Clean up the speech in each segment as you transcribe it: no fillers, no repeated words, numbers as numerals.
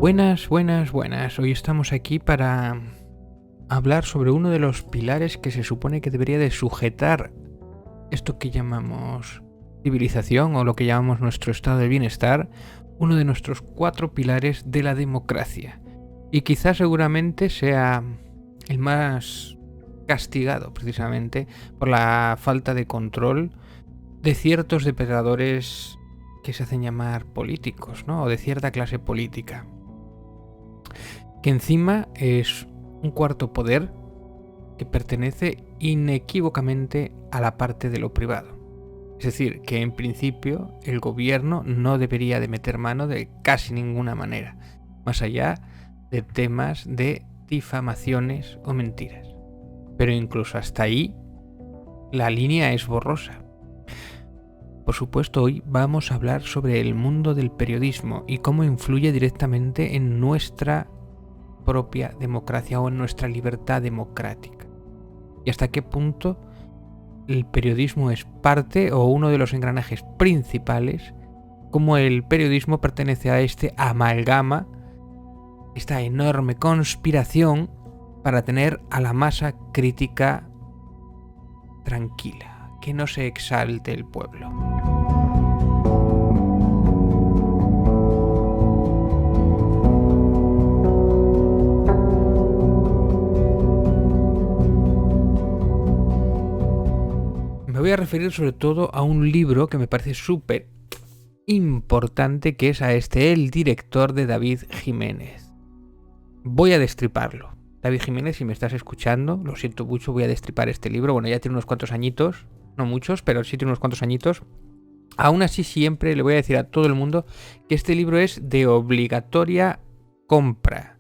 Buenas, buenas, buenas. Hoy estamos aquí para hablar sobre uno de los pilares que se supone que debería de sujetar esto que llamamos civilización o lo que llamamos nuestro estado de bienestar, uno de nuestros 4 pilares de la democracia. Y quizás seguramente sea el más castigado precisamente por la falta de control de ciertos depredadores que se hacen llamar políticos, ¿no? O de cierta clase política. Que encima es un cuarto poder que pertenece inequívocamente a la parte de lo privado. Es decir, que en principio el gobierno no debería de meter mano de casi ninguna manera, más allá de temas de difamaciones o mentiras. Pero incluso hasta ahí la línea es borrosa. Por supuesto, hoy vamos a hablar sobre el mundo del periodismo y cómo influye directamente en nuestra propia democracia o en nuestra libertad democrática. Y hasta qué punto el periodismo es parte o uno de los engranajes principales, como el periodismo pertenece a este amalgama, esta enorme conspiración para tener a la masa crítica tranquila, que no se exalte el pueblo. Me voy a referir sobre todo a un libro que me parece súper importante, que es a El director de David Jiménez. Voy a destriparlo. David Jiménez, si me estás escuchando, lo siento mucho, voy a destripar este libro. Bueno, ya tiene unos cuantos añitos, no muchos, pero sí tiene unos cuantos añitos. Aún así, siempre le voy a decir a todo el mundo que este libro es de obligatoria compra,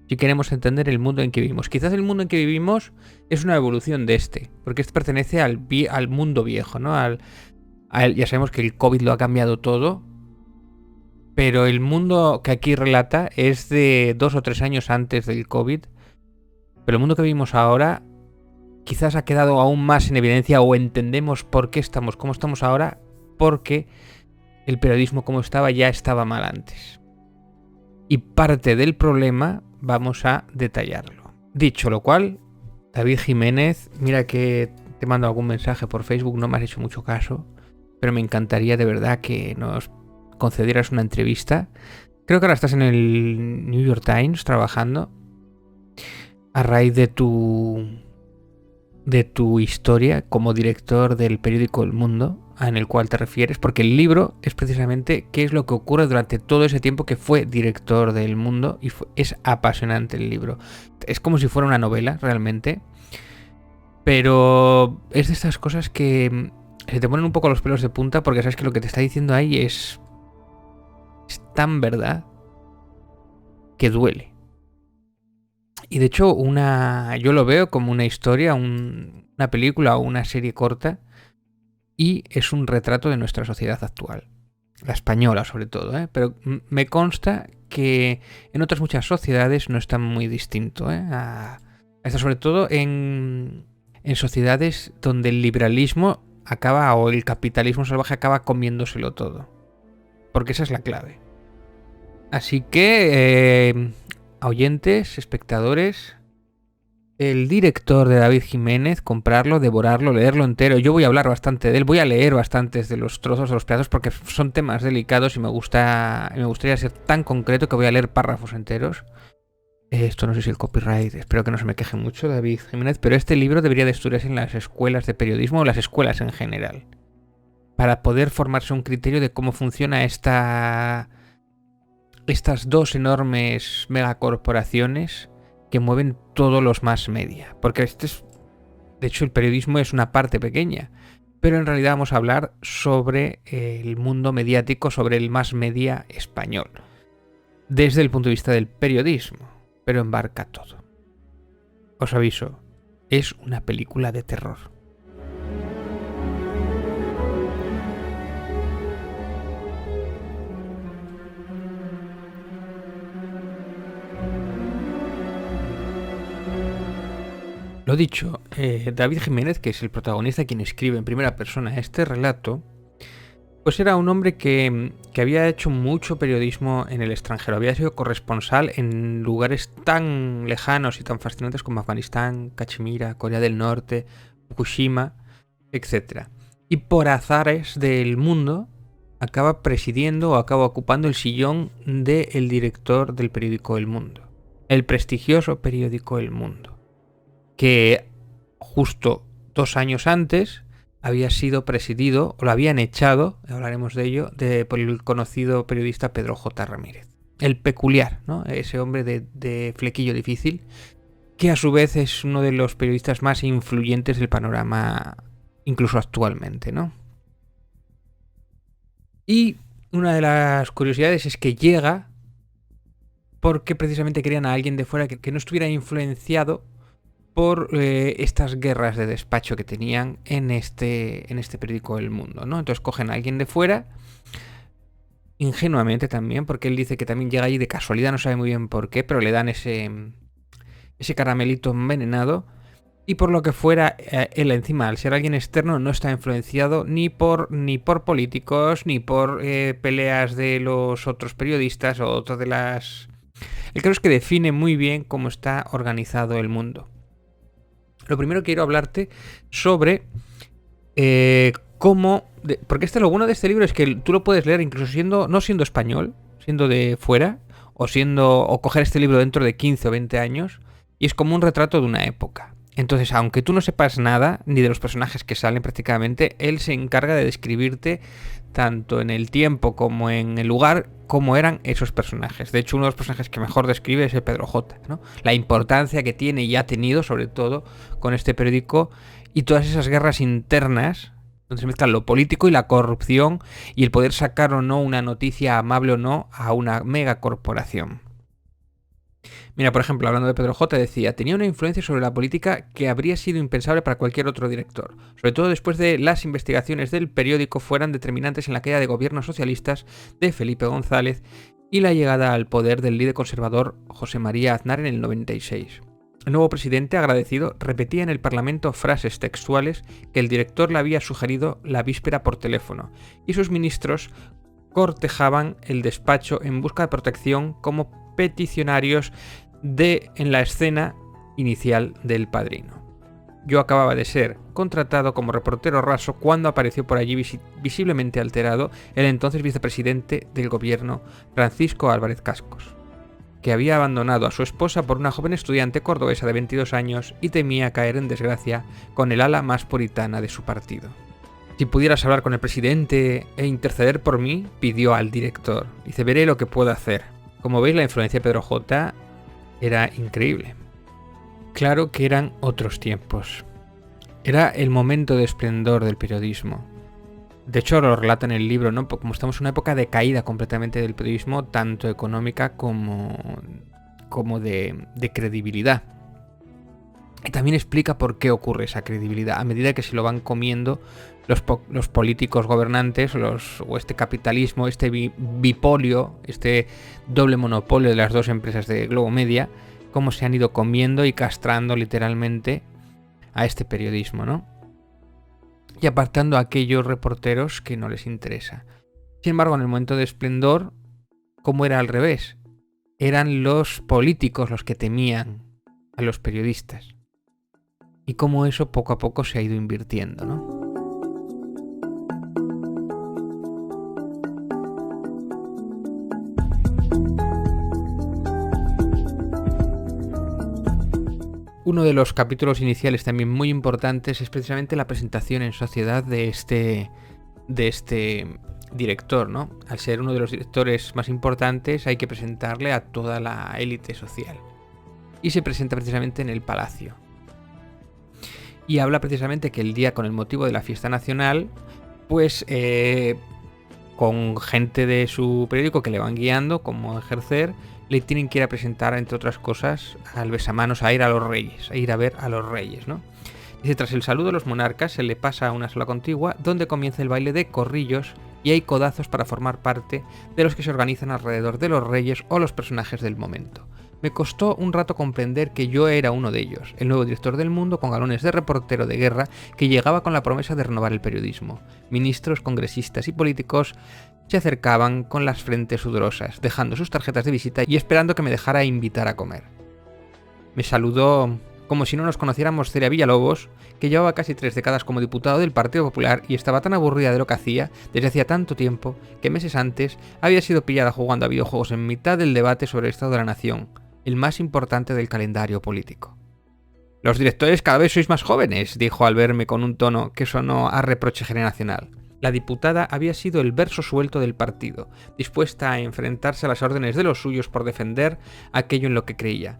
si queremos entender el mundo en que vivimos. Quizás el mundo en que vivimos es una evolución de este, porque este pertenece al mundo viejo, ¿no? Ya sabemos que el COVID lo ha cambiado todo, pero el mundo que aquí relata es de 2 o 3 años antes del COVID, pero el mundo que vivimos ahora quizás ha quedado aún más en evidencia, o entendemos por qué estamos como estamos ahora, porque el periodismo como estaba ya estaba mal antes. Y parte del problema vamos a detallarlo. Dicho lo cual, David Jiménez, mira que te mando algún mensaje por Facebook, no me has hecho mucho caso, pero me encantaría de verdad que nos concedieras una entrevista. Creo que ahora estás en el New York Times trabajando a raíz de tu historia como director del periódico El Mundo, en el cual te refieres, porque el libro es precisamente qué es lo que ocurre durante todo ese tiempo que fue director del Mundo, y es apasionante el libro. Es como si fuera una novela realmente, pero es de estas cosas que se te ponen un poco los pelos de punta, porque sabes que lo que te está diciendo ahí es tan verdad que duele. Y de hecho yo lo veo como una historia, una película o una serie corta, y es un retrato de nuestra sociedad actual, la española sobre todo, pero me consta que en otras muchas sociedades no está muy distinto, a esto, sobre todo en sociedades donde el liberalismo acaba, o el capitalismo salvaje acaba comiéndoselo todo, porque esa es la clave. Así que oyentes, espectadores, el director de David Jiménez, comprarlo, devorarlo, leerlo entero. Yo voy a hablar bastante de él, voy a leer bastantes de los trozos, de los pedazos, porque son temas delicados y me gustaría ser tan concreto que voy a leer párrafos enteros. Esto no sé si el copyright, espero que no se me queje mucho David Jiménez, pero este libro debería de estudiarse en las escuelas de periodismo o las escuelas en general, para poder formarse un criterio de cómo funciona estas 2 enormes megacorporaciones que mueven todos los mass media. Porque de hecho, el periodismo es una parte pequeña, pero en realidad vamos a hablar sobre el mundo mediático, sobre el mass media español, desde el punto de vista del periodismo, pero embarca todo. Os aviso, es una película de terror. Lo dicho, David Jiménez, que es el protagonista, quien escribe en primera persona este relato, Pues era un hombre que había hecho mucho periodismo en el extranjero, había sido corresponsal en lugares tan lejanos y tan fascinantes como Afganistán, Cachemira, Corea del Norte, Fukushima, etc. Y por azares del mundo acaba presidiendo o acaba ocupando el sillón del director del periódico El Mundo, el prestigioso periódico El Mundo, que justo 2 años antes había sido presidido, o lo habían echado, hablaremos de ello, por el conocido periodista Pedro J. Ramírez. El peculiar, ¿no? Ese hombre de flequillo difícil, que a su vez es uno de los periodistas más influyentes del panorama, incluso actualmente, ¿no? Y una de las curiosidades es que llega porque precisamente querían a alguien de fuera que no estuviera influenciado por estas guerras de despacho que tenían en este periódico El Mundo, ¿no? Entonces cogen a alguien de fuera, ingenuamente también, porque él dice que también llega allí de casualidad, no sabe muy bien por qué, pero le dan ese caramelito envenenado, y por lo que fuera, él encima, al ser alguien externo, no está influenciado ni por políticos, ni por peleas de los otros periodistas o otras de las... El caso es que define muy bien cómo está organizado el mundo. Lo primero que quiero hablarte sobre cómo... porque lo bueno de este libro es que tú lo puedes leer incluso no siendo español, siendo de fuera, o coger este libro dentro de 15 o 20 años, y es como un retrato de una época. Entonces, aunque tú no sepas nada, ni de los personajes que salen prácticamente, él se encarga de describirte tanto en el tiempo como en el lugar cómo eran esos personajes. De hecho, uno de los personajes que mejor describe es el Pedro J, ¿no? La importancia que tiene y ha tenido, sobre todo, con este periódico y todas esas guerras internas donde se mezclan lo político y la corrupción y el poder sacar o no una noticia amable o no a una megacorporación. Mira, por ejemplo, hablando de Pedro J, decía, tenía una influencia sobre la política que habría sido impensable para cualquier otro director, sobre todo después de las investigaciones del periódico fueran determinantes en la caída de gobiernos socialistas de Felipe González y la llegada al poder del líder conservador José María Aznar en el 96. El nuevo presidente, agradecido, repetía en el Parlamento frases textuales que el director le había sugerido la víspera por teléfono, y sus ministros cortejaban el despacho en busca de protección como peticionarios en la escena inicial del Padrino. Yo acababa de ser contratado como reportero raso cuando apareció por allí visiblemente alterado el entonces vicepresidente del gobierno, Francisco Álvarez Cascos, que había abandonado a su esposa por una joven estudiante cordobesa de 22 años y temía caer en desgracia con el ala más puritana de su partido. Si pudieras hablar con el presidente e interceder por mí, pidió al director. Dice, veré lo que puedo hacer. Como veis, la influencia de Pedro J era increíble. Claro que eran otros tiempos. Era el momento de esplendor del periodismo. De hecho, lo relata en el libro, ¿no? Como estamos en una época de caída completamente del periodismo, tanto económica como de credibilidad. Y también explica por qué ocurre esa credibilidad. A medida que se lo van comiendo los políticos gobernantes o este capitalismo, este bipolio, este doble monopolio de las dos empresas de Globo Media, cómo se han ido comiendo y castrando literalmente a este periodismo, ¿no? Y apartando a aquellos reporteros que no les interesa. Sin embargo, en el momento de esplendor, ¿cómo era al revés? Eran los políticos los que temían a los periodistas. Y cómo eso poco a poco se ha ido invirtiendo, ¿no? Uno de los capítulos iniciales también muy importantes es precisamente la presentación en sociedad de este director, ¿no? Al ser uno de los directores más importantes hay que presentarle a toda la élite social. Y se presenta precisamente en el Palacio. Y habla precisamente que el día, con el motivo de la fiesta nacional, pues con gente de su periódico que le van guiando cómo ejercer, le tienen que ir a presentar, entre otras cosas, al besamanos, a ir a los reyes, a ir a ver a los reyes, ¿no? Dice, tras el saludo a los monarcas se le pasa a una sala contigua donde comienza el baile de corrillos y hay codazos para formar parte de los que se organizan alrededor de los reyes o los personajes del momento. Me costó un rato comprender que yo era uno de ellos, el nuevo director del Mundo con galones de reportero de guerra que llegaba con la promesa de renovar el periodismo. Ministros, congresistas y políticos se acercaban con las frentes sudorosas, dejando sus tarjetas de visita y esperando que me dejara invitar a comer. Me saludó como si no nos conociéramos Celia Villalobos, que llevaba casi 3 décadas como diputado del Partido Popular y estaba tan aburrida de lo que hacía desde hacía tanto tiempo que meses antes había sido pillada jugando a videojuegos en mitad del debate sobre el estado de la nación, el más importante del calendario político. «Los directores cada vez sois más jóvenes», dijo al verme con un tono que sonó a reproche generacional. La diputada había sido el verso suelto del partido, dispuesta a enfrentarse a las órdenes de los suyos por defender aquello en lo que creía.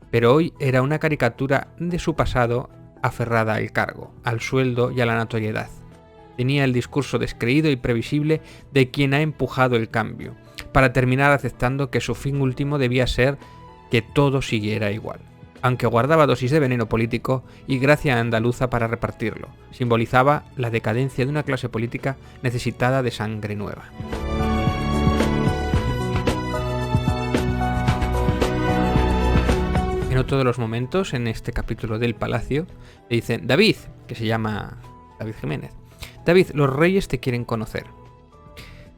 Pero hoy era una caricatura de su pasado aferrada al cargo, al sueldo y a la notoriedad. Tenía el discurso descreído y previsible de quien ha empujado el cambio, para terminar aceptando que su fin último debía ser que todo siguiera igual, aunque guardaba dosis de veneno político y gracia andaluza para repartirlo. Simbolizaba la decadencia de una clase política necesitada de sangre nueva. En otro de los momentos, en este capítulo del Palacio, le dicen: David, que se llama David Jiménez, David, los reyes te quieren conocer.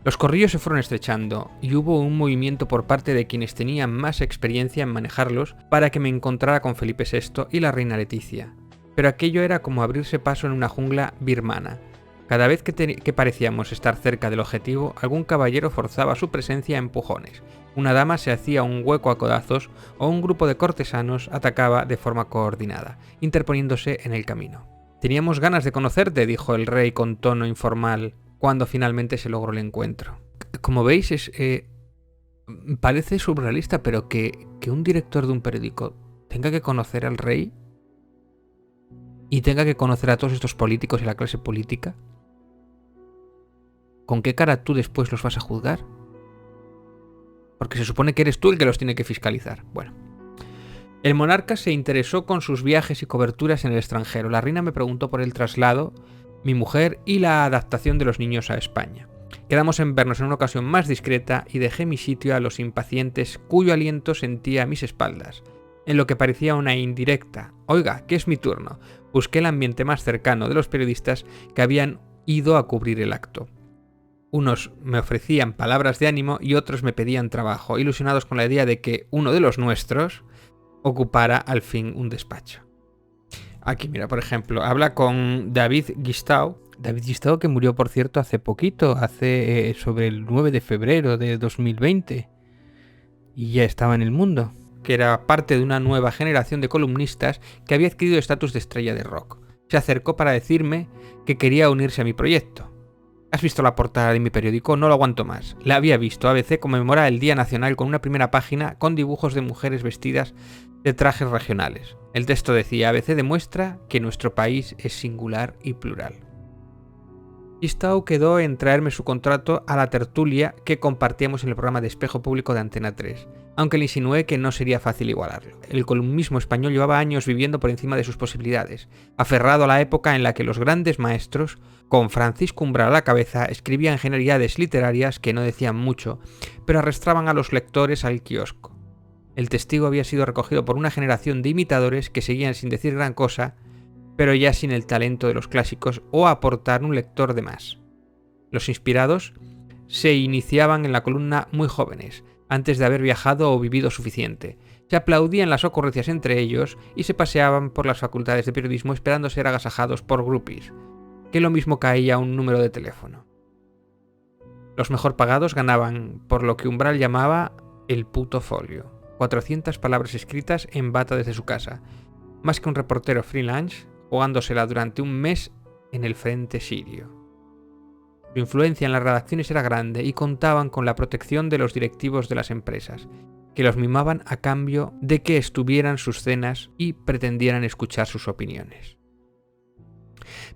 Los corrillos se fueron estrechando y hubo un movimiento por parte de quienes tenían más experiencia en manejarlos para que me encontrara con Felipe VI y la reina Leticia. Pero aquello era como abrirse paso en una jungla birmana. Cada vez que parecíamos estar cerca del objetivo, algún caballero forzaba su presencia a empujones. Una dama se hacía un hueco a codazos o un grupo de cortesanos atacaba de forma coordinada, interponiéndose en el camino. «Teníamos ganas de conocerte», dijo el rey con tono informal, cuando finalmente se logró el encuentro. Como veis, parece surrealista, pero que un director de un periódico tenga que conocer al rey y tenga que conocer a todos estos políticos y la clase política, ¿con qué cara tú después los vas a juzgar? Porque se supone que eres tú el que los tiene que fiscalizar. Bueno. El monarca se interesó con sus viajes y coberturas en el extranjero. La reina me preguntó por el traslado, mi mujer y la adaptación de los niños a España. Quedamos en vernos en una ocasión más discreta y dejé mi sitio a los impacientes cuyo aliento sentía a mis espaldas. En lo que parecía una indirecta: «Oiga, que es mi turno». Busqué el ambiente más cercano de los periodistas que habían ido a cubrir el acto. Unos me ofrecían palabras de ánimo y otros me pedían trabajo, ilusionados con la idea de que uno de los nuestros ocupara al fin un despacho. Aquí, mira, por ejemplo, habla con David Guistau. David Guistau, que murió, por cierto, hace poquito, sobre el 9 de febrero de 2020. Y ya estaba en El Mundo, que era parte de una nueva generación de columnistas que había adquirido estatus de estrella de rock. Se acercó para decirme que quería unirse a mi proyecto. ¿Has visto la portada de mi periódico? No lo aguanto más. La había visto. ABC conmemora el Día Nacional con una primera página con dibujos de mujeres vestidas de trajes regionales. El texto decía: ABC demuestra que nuestro país es singular y plural. Guistau quedó en traerme su contrato a la tertulia que compartíamos en el programa de Espejo Público de Antena 3, aunque le insinué que no sería fácil igualarlo. El columnismo español llevaba años viviendo por encima de sus posibilidades, aferrado a la época en la que los grandes maestros, con Francisco Umbral a la cabeza, escribían genialidades literarias que no decían mucho, pero arrastraban a los lectores al kiosco. El testigo había sido recogido por una generación de imitadores que seguían sin decir gran cosa, pero ya sin el talento de los clásicos o aportar un lector de más. Los inspirados se iniciaban en la columna muy jóvenes, antes de haber viajado o vivido suficiente. Se aplaudían las ocurrencias entre ellos y se paseaban por las facultades de periodismo esperando ser agasajados por groupies, que lo mismo caía un número de teléfono. Los mejor pagados ganaban por lo que Umbral llamaba el puto folio, 400 palabras escritas en bata desde su casa, más que un reportero freelance jugándosela durante un mes en el frente sirio. Su influencia en las redacciones era grande y contaban con la protección de los directivos de las empresas, que los mimaban a cambio de que estuvieran sus cenas y pretendieran escuchar sus opiniones.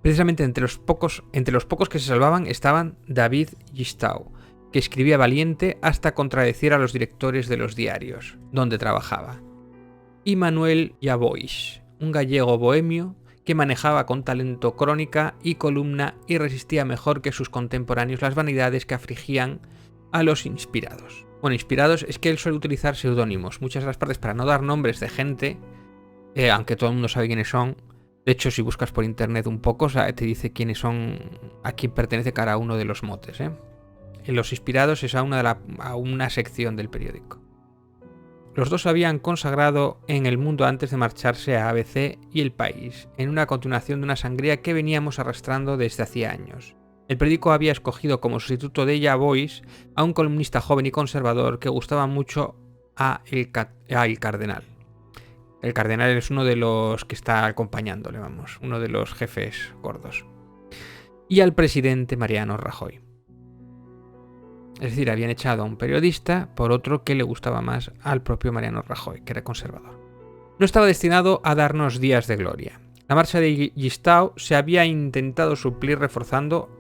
Precisamente entre los pocos que se salvaban estaban David Guistau, que escribía valiente hasta contradecir a los directores de los diarios donde trabajaba, y Manuel Javois, un gallego bohemio que manejaba con talento crónica y columna y resistía mejor que sus contemporáneos las vanidades que afligían a los inspirados. Bueno, inspirados es que él suele utilizar seudónimos. Muchas de las partes, para no dar nombres de gente, aunque todo el mundo sabe quiénes son. De hecho, si buscas por internet un poco, te dice quiénes son, a quién pertenece cada uno de los motes. En los inspirados es a una sección del periódico. Los dos se habían consagrado en el mundo antes de marcharse a ABC y El País, en una continuación de una sangría que veníamos arrastrando desde hacía años. El periódico había escogido como sustituto de ella Voice a un columnista joven y conservador que gustaba mucho a El Cardenal. El Cardenal es uno de los que está acompañándole, uno de los jefes gordos. Y al presidente Mariano Rajoy. Es decir, habían echado a un periodista por otro que le gustaba más al propio Mariano Rajoy, que era conservador. No estaba destinado a darnos días de gloria. La marcha de Giustau se había intentado suplir reforzando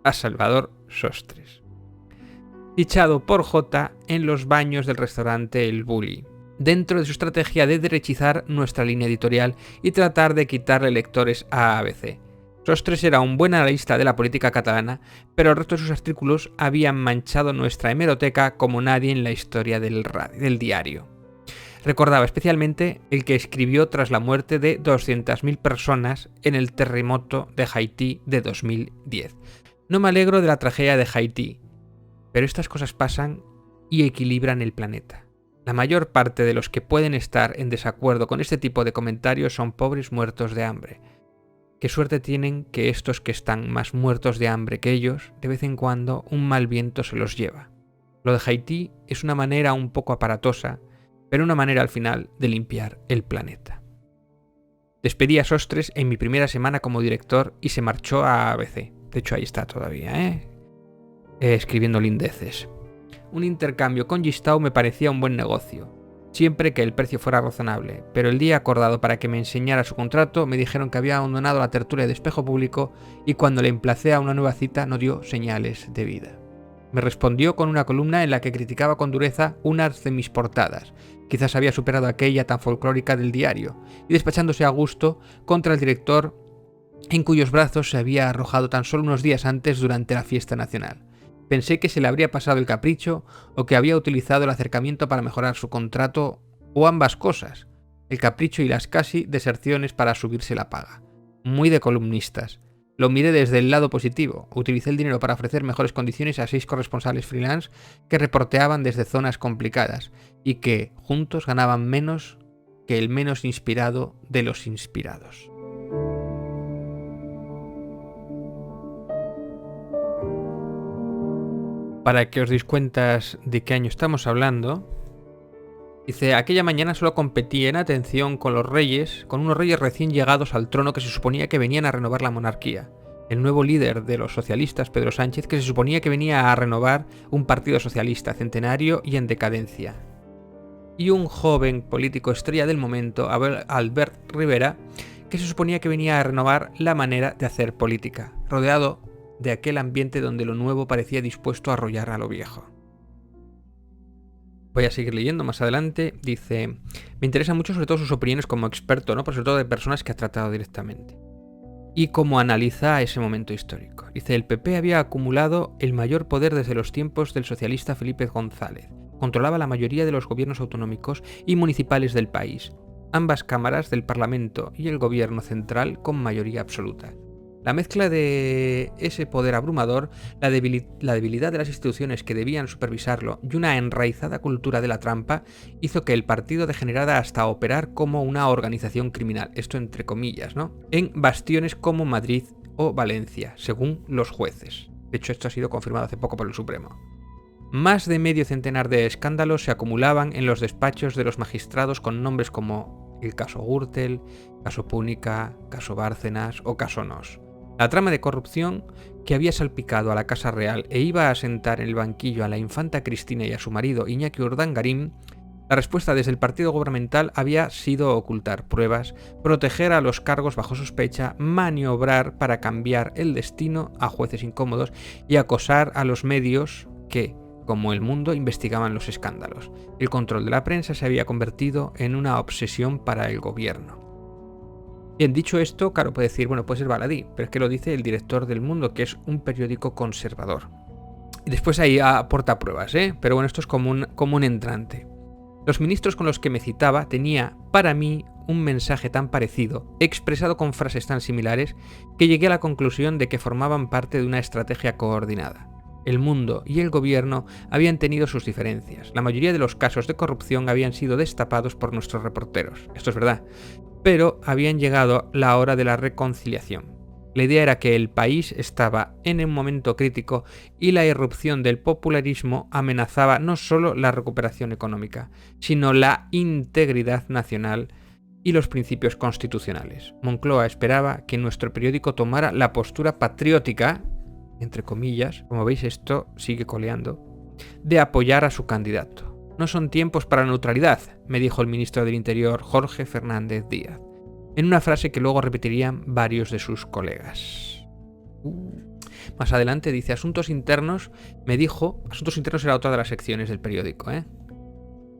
a Salvador Sostres, fichado por Jota en los baños del restaurante El Bulli, dentro de su estrategia de derechizar nuestra línea editorial y tratar de quitarle lectores a ABC. Sostres era un buen analista de la política catalana, pero el resto de sus artículos habían manchado nuestra hemeroteca como nadie en la historia del diario. Recordaba especialmente el que escribió tras la muerte de 200.000 personas en el terremoto de Haití de 2010. No me alegro de la tragedia de Haití, pero estas cosas pasan y equilibran el planeta. La mayor parte de los que pueden estar en desacuerdo con este tipo de comentarios son pobres muertos de hambre. Qué suerte tienen que estos que están más muertos de hambre que ellos, de vez en cuando un mal viento se los lleva. Lo de Haití es una manera un poco aparatosa, pero una manera al final de limpiar el planeta. Despedí a Sostres en mi primera semana como director y se marchó a ABC. De hecho, ahí está todavía, escribiendo lindeces. Un intercambio con Giustau me parecía un buen negocio, siempre que el precio fuera razonable, pero el día acordado para que me enseñara su contrato me dijeron que había abandonado la tertulia de Espejo Público y cuando le emplacé a una nueva cita no dio señales de vida. Me respondió con una columna en la que criticaba con dureza unas de mis portadas, quizás había superado aquella tan folclórica del diario, y despachándose a gusto contra el director en cuyos brazos se había arrojado tan solo unos días antes durante la fiesta nacional. Pensé que se le habría pasado el capricho o que había utilizado el acercamiento para mejorar su contrato, o ambas cosas, el capricho y las casi deserciones para subirse la paga. Muy de columnistas. Lo miré desde el lado positivo. Utilicé el dinero para ofrecer mejores condiciones a 6 corresponsales freelance que reporteaban desde zonas complicadas y que juntos ganaban menos que el menos inspirado de los inspirados. Para que os deis cuenta de qué año estamos hablando, dice, aquella mañana solo competí en atención con unos reyes recién llegados al trono que se suponía que venían a renovar la monarquía. El nuevo líder de los socialistas, Pedro Sánchez, que se suponía que venía a renovar un partido socialista centenario y en decadencia. Y un joven político estrella del momento, Albert Rivera, que se suponía que venía a renovar la manera de hacer política, rodeado de aquel ambiente donde lo nuevo parecía dispuesto a arrollar a lo viejo. Voy a seguir leyendo más adelante. Dice, me interesa mucho sobre todo sus opiniones como experto, ¿no? Pero sobre todo de personas que ha tratado directamente. Y cómo analiza ese momento histórico. Dice, el PP había acumulado el mayor poder desde los tiempos del socialista Felipe González. Controlaba la mayoría de los gobiernos autonómicos y municipales del país, ambas cámaras del Parlamento y el gobierno central con mayoría absoluta. La mezcla de ese poder abrumador, la debilidad de las instituciones que debían supervisarlo y una enraizada cultura de la trampa hizo que el partido degenerara hasta operar como una organización criminal, esto entre comillas, ¿no? En bastiones como Madrid o Valencia, según los jueces. De hecho, esto ha sido confirmado hace poco por el Supremo. Más de medio centenar de escándalos se acumulaban en los despachos de los magistrados con nombres como el caso Gürtel, caso Púnica, caso Bárcenas o caso Nos. La trama de corrupción que había salpicado a la Casa Real e iba a sentar en el banquillo a la infanta Cristina y a su marido Iñaki Urdangarín, la respuesta desde el partido gubernamental había sido ocultar pruebas, proteger a los cargos bajo sospecha, maniobrar para cambiar el destino a jueces incómodos y acosar a los medios que, como El Mundo, investigaban los escándalos. El control de la prensa se había convertido en una obsesión para el gobierno. Bien, dicho esto, claro, puede decir, bueno, puede ser baladí, pero es que lo dice el director del Mundo, que es un periódico conservador. Y después ahí aporta pruebas, pero bueno, esto es como un entrante. Los ministros con los que me citaba tenía para mí un mensaje tan parecido, expresado con frases tan similares, que llegué a la conclusión de que formaban parte de una estrategia coordinada. El mundo y el gobierno habían tenido sus diferencias. La mayoría de los casos de corrupción habían sido destapados por nuestros reporteros. Esto es verdad. Pero habían llegado la hora de la reconciliación. La idea era que el país estaba en un momento crítico y la irrupción del popularismo amenazaba no solo la recuperación económica, sino la integridad nacional y los principios constitucionales. Moncloa esperaba que nuestro periódico tomara la postura patriótica, entre comillas, como veis esto sigue coleando, de apoyar a su candidato. No son tiempos para neutralidad, me dijo el ministro del Interior Jorge Fernández Díaz, en una frase que luego repetirían varios de sus colegas. Más adelante dice, Asuntos Internos era otra de las secciones del periódico,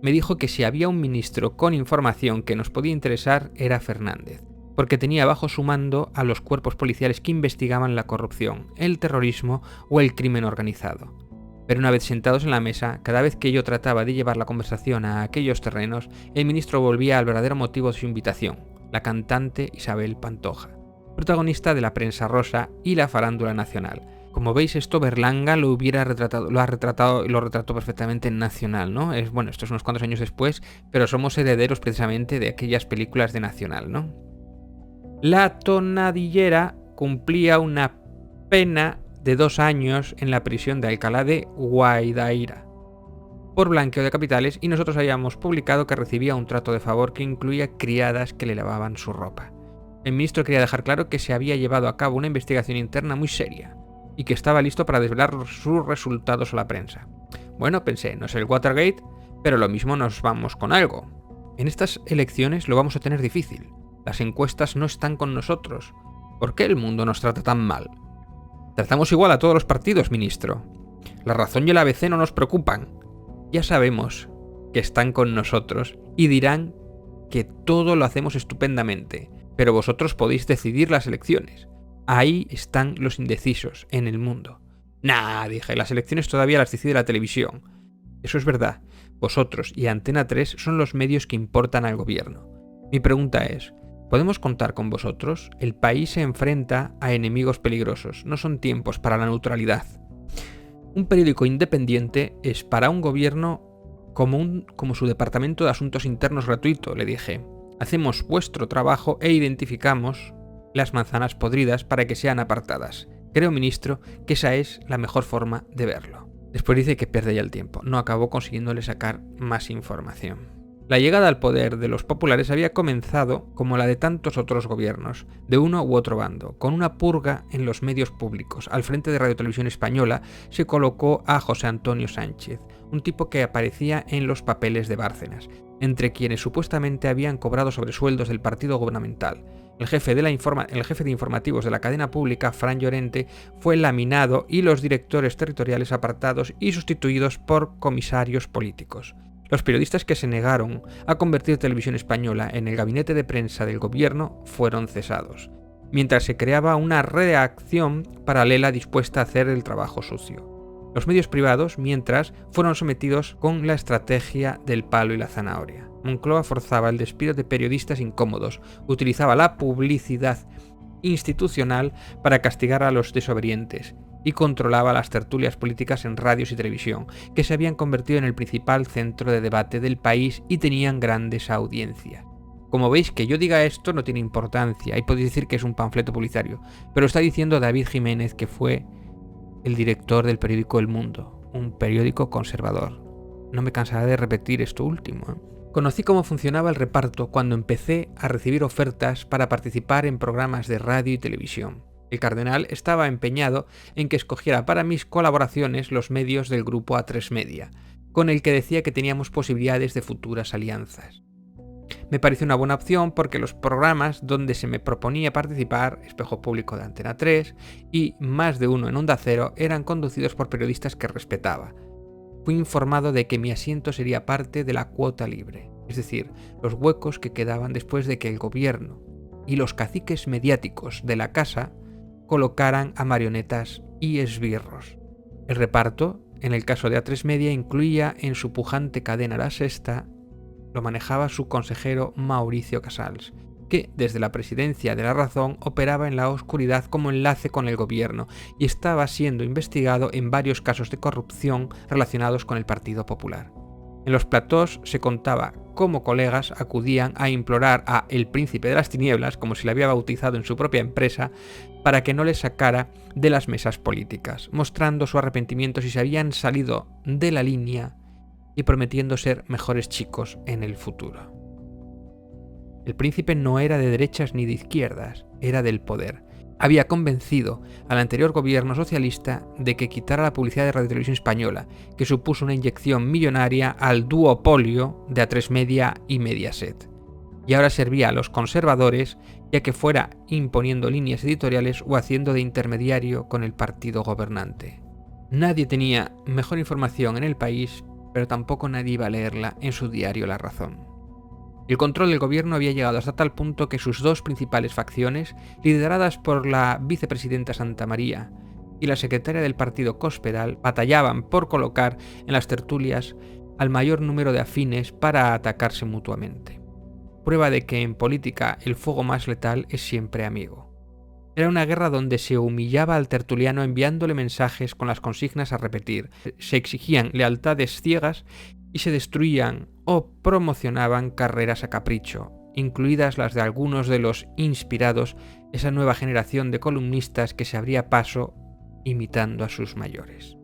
Me dijo que si había un ministro con información que nos podía interesar era Fernández, porque tenía bajo su mando a los cuerpos policiales que investigaban la corrupción, el terrorismo o el crimen organizado. Pero una vez sentados en la mesa, cada vez que yo trataba de llevar la conversación a aquellos terrenos, el ministro volvía al verdadero motivo de su invitación, la cantante Isabel Pantoja, protagonista de la prensa rosa y la farándula nacional. Como veis, esto Berlanga lo retrató perfectamente en Nacional, ¿no? Esto es unos cuantos años después, pero somos herederos precisamente de aquellas películas de Nacional, ¿no? La tonadillera cumplía una pena de 2 años en la prisión de Alcalá de Guadaira por blanqueo de capitales, y nosotros habíamos publicado que recibía un trato de favor que incluía criadas que le lavaban su ropa. El ministro quería dejar claro que se había llevado a cabo una investigación interna muy seria y que estaba listo para desvelar sus resultados a la prensa. Bueno, pensé, no es el Watergate, pero lo mismo nos vamos con algo. En estas elecciones lo vamos a tener difícil. Las encuestas no están con nosotros. ¿Por qué el mundo nos trata tan mal? Tratamos igual a todos los partidos, ministro. La Razón y el ABC no nos preocupan. Ya sabemos que están con nosotros y dirán que todo lo hacemos estupendamente, pero vosotros podéis decidir las elecciones. Ahí están los indecisos en el mundo. Nah, dije, las elecciones todavía las decide la televisión. Eso es verdad. Vosotros y Antena 3 son los medios que importan al gobierno. Mi pregunta es, ¿podemos contar con vosotros? El país se enfrenta a enemigos peligrosos. No son tiempos para la neutralidad. Un periódico independiente es para un gobierno como su departamento de asuntos internos gratuito, le dije. Hacemos vuestro trabajo e identificamos las manzanas podridas para que sean apartadas. Creo, ministro, que esa es la mejor forma de verlo. Después dice que pierde ya el tiempo. No acabó consiguiéndole sacar más información. La llegada al poder de los populares había comenzado como la de tantos otros gobiernos, de uno u otro bando, con una purga en los medios públicos. Al frente de Radio Televisión Española se colocó a José Antonio Sánchez, un tipo que aparecía en los papeles de Bárcenas, entre quienes supuestamente habían cobrado sobresueldos del partido gubernamental. El jefe de informativos de la cadena pública, Fran Llorente, fue laminado y los directores territoriales apartados y sustituidos por comisarios políticos. Los periodistas que se negaron a convertir Televisión Española en el gabinete de prensa del gobierno fueron cesados, mientras se creaba una redacción paralela dispuesta a hacer el trabajo sucio. Los medios privados, mientras, fueron sometidos con la estrategia del palo y la zanahoria. Moncloa forzaba el despido de periodistas incómodos, utilizaba la publicidad institucional para castigar a los desobedientes y controlaba las tertulias políticas en radios y televisión, que se habían convertido en el principal centro de debate del país y tenían grandes audiencias. Como veis, que yo diga esto no tiene importancia y podéis decir que es un panfleto publicitario, pero está diciendo David Jiménez, que fue el director del periódico El Mundo, un periódico conservador. No me cansaré de repetir esto último. Conocí cómo funcionaba el reparto cuando empecé a recibir ofertas para participar en programas de radio y televisión. El cardenal estaba empeñado en que escogiera para mis colaboraciones los medios del grupo A3 Media, con el que decía que teníamos posibilidades de futuras alianzas. Me pareció una buena opción porque los programas donde se me proponía participar, Espejo Público de Antena 3 y Más de Uno en Onda Cero, eran conducidos por periodistas que respetaba. Fui informado de que mi asiento sería parte de la cuota libre, es decir, los huecos que quedaban después de que el gobierno y los caciques mediáticos de la casa colocaran a marionetas y esbirros. El reparto, en el caso de A3 Media, incluía en su pujante cadena La Sexta, lo manejaba su consejero Mauricio Casals, que desde la presidencia de La Razón operaba en la oscuridad como enlace con el gobierno y estaba siendo investigado en varios casos de corrupción relacionados con el Partido Popular. En los platós se contaba cómo colegas acudían a implorar a El Príncipe de las Tinieblas, como se le había bautizado en su propia empresa, para que no les sacara de las mesas políticas, mostrando su arrepentimiento si se habían salido de la línea y prometiendo ser mejores chicos en el futuro. El príncipe no era de derechas ni de izquierdas, era del poder. Había convencido al anterior gobierno socialista de que quitara la publicidad de Radio Televisión Española, que supuso una inyección millonaria al duopolio de A3 Media y Mediaset. Y ahora servía a los conservadores, ya que fuera imponiendo líneas editoriales o haciendo de intermediario con el partido gobernante. Nadie tenía mejor información en el país, pero tampoco nadie iba a leerla en su diario La Razón. El control del gobierno había llegado hasta tal punto que sus dos principales facciones, lideradas por la vicepresidenta Santa María y la secretaria del partido Cospedal, batallaban por colocar en las tertulias al mayor número de afines para atacarse mutuamente. Prueba de que en política el fuego más letal es siempre amigo. Era una guerra donde se humillaba al tertuliano enviándole mensajes con las consignas a repetir, se exigían lealtades ciegas y se destruían o promocionaban carreras a capricho, incluidas las de algunos de los inspirados, esa nueva generación de columnistas que se abría paso imitando a sus mayores.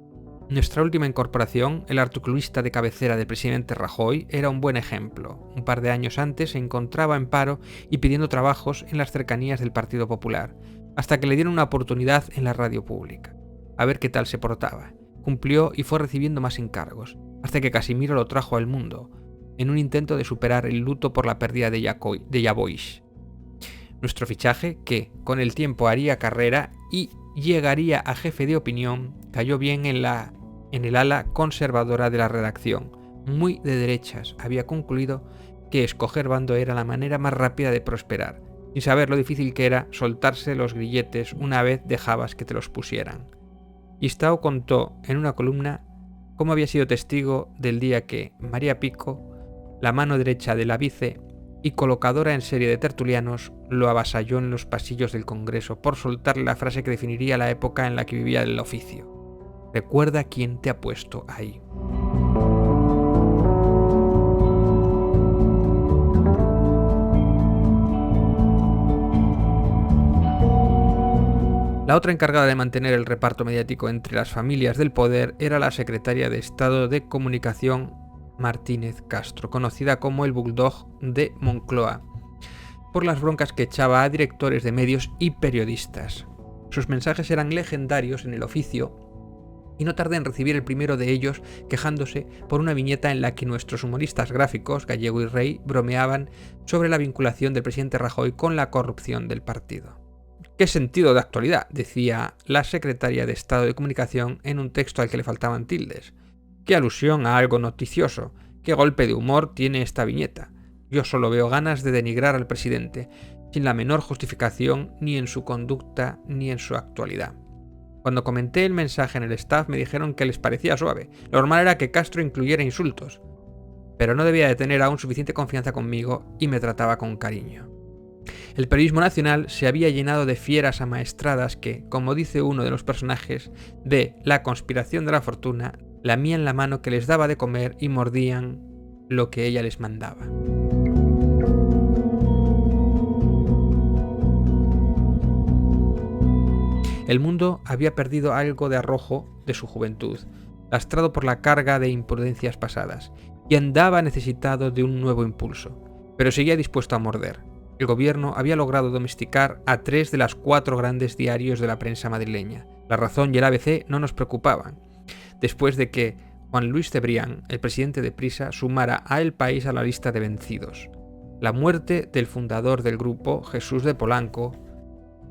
Nuestra última incorporación, el articulista de cabecera del presidente Rajoy, era un buen ejemplo. Un par de años antes se encontraba en paro y pidiendo trabajos en las cercanías del Partido Popular, hasta que le dieron una oportunidad en la radio pública. A ver qué tal se portaba. Cumplió y fue recibiendo más encargos, hasta que Casimiro lo trajo al mundo, en un intento de superar el luto por la pérdida de Yavoix. Nuestro fichaje, que con el tiempo haría carrera y llegaría a jefe de opinión, cayó bien en el ala conservadora de la redacción. Muy de derechas, había concluido que escoger bando era la manera más rápida de prosperar, sin saber lo difícil que era soltarse los grilletes una vez dejabas que te los pusieran. Istao contó en una columna cómo había sido testigo del día que María Pico, la mano derecha de la vice y colocadora en serie de tertulianos, lo avasalló en los pasillos del Congreso por soltarle la frase que definiría la época en la que vivía el oficio. Recuerda quién te ha puesto ahí. La otra encargada de mantener el reparto mediático entre las familias del poder era la secretaria de Estado de Comunicación Martínez Castro, conocida como el Bulldog de Moncloa, por las broncas que echaba a directores de medios y periodistas. Sus mensajes eran legendarios en el oficio y no tardé en recibir el primero de ellos quejándose por una viñeta en la que nuestros humoristas gráficos, Gallego y Rey, bromeaban sobre la vinculación del presidente Rajoy con la corrupción del partido. ¿Qué sentido de actualidad?, decía la secretaria de Estado de Comunicación en un texto al que le faltaban tildes. ¿Qué alusión a algo noticioso? ¿Qué golpe de humor tiene esta viñeta? Yo solo veo ganas de denigrar al presidente, sin la menor justificación ni en su conducta ni en su actualidad. Cuando comenté el mensaje en el staff me dijeron que les parecía suave. Lo normal era que Castro incluyera insultos, pero no debía de tener aún suficiente confianza conmigo y me trataba con cariño. El periodismo nacional se había llenado de fieras amaestradas que, como dice uno de los personajes de La conspiración de la fortuna, lamían la mano que les daba de comer y mordían lo que ella les mandaba. El mundo había perdido algo de arrojo de su juventud, lastrado por la carga de imprudencias pasadas, y andaba necesitado de un nuevo impulso, pero seguía dispuesto a morder. El gobierno había logrado domesticar a 3 de las 4 grandes diarios de la prensa madrileña. La Razón y el ABC no nos preocupaban, después de que Juan Luis Cebrián, el presidente de Prisa, sumara a El País a la lista de vencidos. La muerte del fundador del grupo, Jesús de Polanco,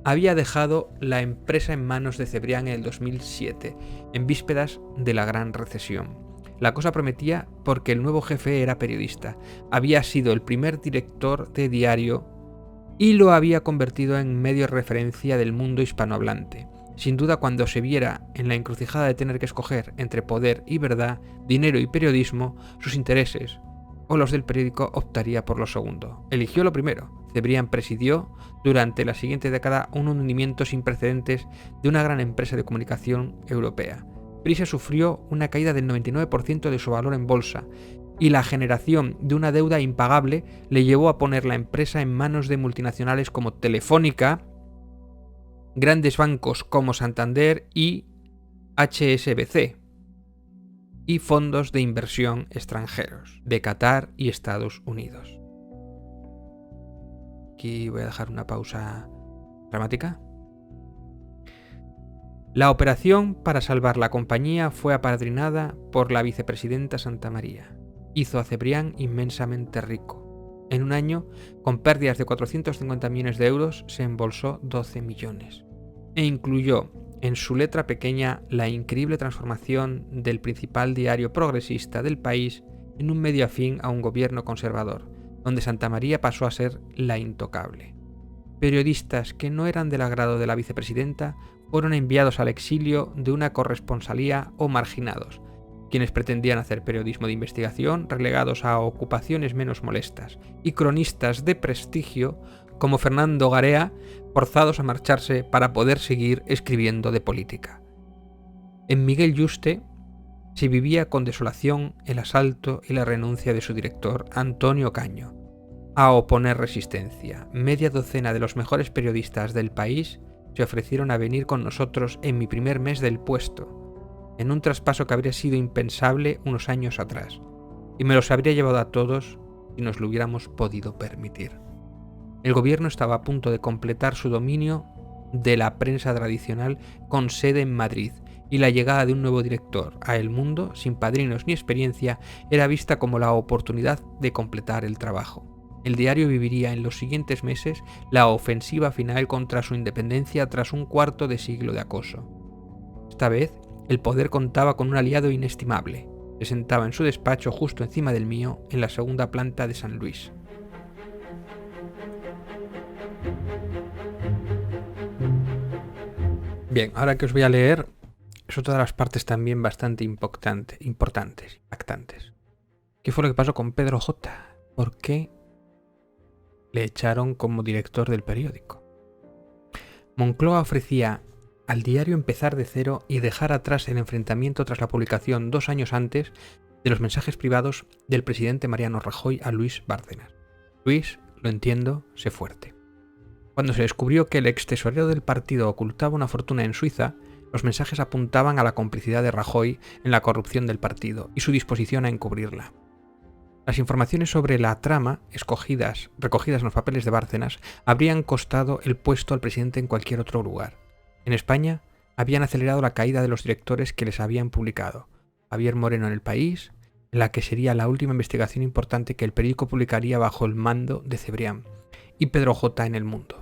había dejado la empresa en manos de Cebrián en el 2007, en vísperas de la gran recesión. La cosa prometía porque el nuevo jefe era periodista, había sido el primer director de diario y lo había convertido en medio de referencia del mundo hispanohablante. Sin duda, cuando se viera en la encrucijada de tener que escoger entre poder y verdad, dinero y periodismo, sus intereses o los del periódico, optaría por lo segundo. Eligió lo primero. Cebrián presidió durante la siguiente década un hundimiento sin precedentes de una gran empresa de comunicación europea. Prisa sufrió una caída del 99% de su valor en bolsa, y la generación de una deuda impagable le llevó a poner la empresa en manos de multinacionales como Telefónica, grandes bancos como Santander y HSBC, y fondos de inversión extranjeros de Qatar y Estados Unidos. Aquí voy a dejar una pausa dramática. La operación para salvar la compañía fue apadrinada por la vicepresidenta Santamaría. Hizo a Cebrián inmensamente rico. En un año, con pérdidas de 450 millones de euros, se embolsó 12 millones. E incluyó en su letra pequeña la increíble transformación del principal diario progresista del país en un medio afín a un gobierno conservador, donde Santamaría pasó a ser la intocable. Periodistas que no eran del agrado de la vicepresidenta fueron enviados al exilio de una corresponsalía o marginados, quienes pretendían hacer periodismo de investigación relegados a ocupaciones menos molestas, y cronistas de prestigio como Fernando Garea forzados a marcharse para poder seguir escribiendo de política. En Miguel Yuste se vivía con desolación el asalto y la renuncia de su director, Antonio Caño. A oponer resistencia, media docena de los mejores periodistas del país se ofrecieron a venir con nosotros en mi primer mes del puesto, en un traspaso que habría sido impensable unos años atrás, y me los habría llevado a todos si nos lo hubiéramos podido permitir. El gobierno estaba a punto de completar su dominio de la prensa tradicional con sede en Madrid, y la llegada de un nuevo director a El Mundo, sin padrinos ni experiencia, era vista como la oportunidad de completar el trabajo. El diario viviría en los siguientes meses la ofensiva final contra su independencia tras un cuarto de siglo de acoso. Esta vez, el poder contaba con un aliado inestimable. Se sentaba en su despacho justo encima del mío, en la segunda planta de San Luis. Bien, ahora que os voy a leer, es otra de las partes también bastante importantes, impactantes. ¿Qué fue lo que pasó con Pedro J? ¿Por qué le echaron como director del periódico? Moncloa ofrecía al diario empezar de cero y dejar atrás el enfrentamiento tras la publicación 2 años antes de los mensajes privados del presidente Mariano Rajoy a Luis Bárcenas. Luis, lo entiendo, sé fuerte. Cuando se descubrió que el ex tesorero del partido ocultaba una fortuna en Suiza, los mensajes apuntaban a la complicidad de Rajoy en la corrupción del partido y su disposición a encubrirla. Las informaciones sobre la trama, recogidas en los papeles de Bárcenas, habrían costado el puesto al presidente en cualquier otro lugar. En España, habían acelerado la caída de los directores que les habían publicado. Javier Moreno en El País, en la que sería la última investigación importante que el periódico publicaría bajo el mando de Cebrián, y Pedro J. en El Mundo.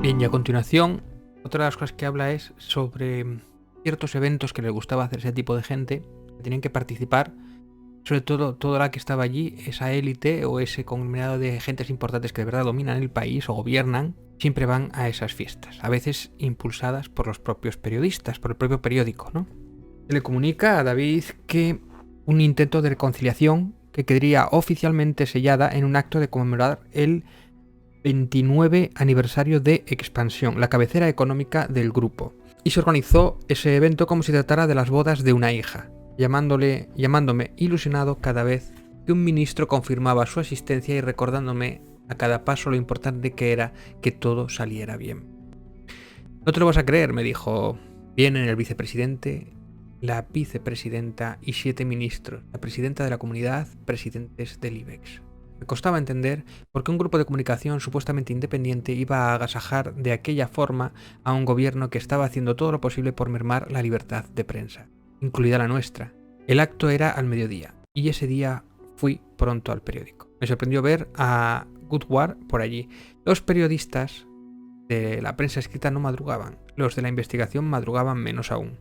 Bien, y a continuación, otra de las cosas que habla es sobre ciertos eventos que les gustaba hacer ese tipo de gente, que tenían que participar, sobre todo toda la que estaba allí, esa élite o ese conglomerado de gentes importantes que de verdad dominan el país o gobiernan, siempre van a esas fiestas, a veces impulsadas por los propios periodistas, por el propio periódico, ¿no? Se le comunica a David que un intento de reconciliación que quedaría oficialmente sellada en un acto de conmemorar el 29 aniversario de Expansión, la cabecera económica del grupo. Y se organizó ese evento como si tratara de las bodas de una hija, llamándome ilusionado cada vez que un ministro confirmaba su asistencia y recordándome a cada paso lo importante que era que todo saliera bien. No te lo vas a creer, me dijo. Vienen el vicepresidente, la vicepresidenta y 7 ministros, la presidenta de la comunidad, presidentes del IBEX. Me costaba entender por qué un grupo de comunicación supuestamente independiente iba a agasajar de aquella forma a un gobierno que estaba haciendo todo lo posible por mermar la libertad de prensa, incluida la nuestra. El acto era al mediodía, y ese día fui pronto al periódico. Me sorprendió ver a Goodward por allí. Los periodistas de la prensa escrita no madrugaban, los de la investigación madrugaban menos aún.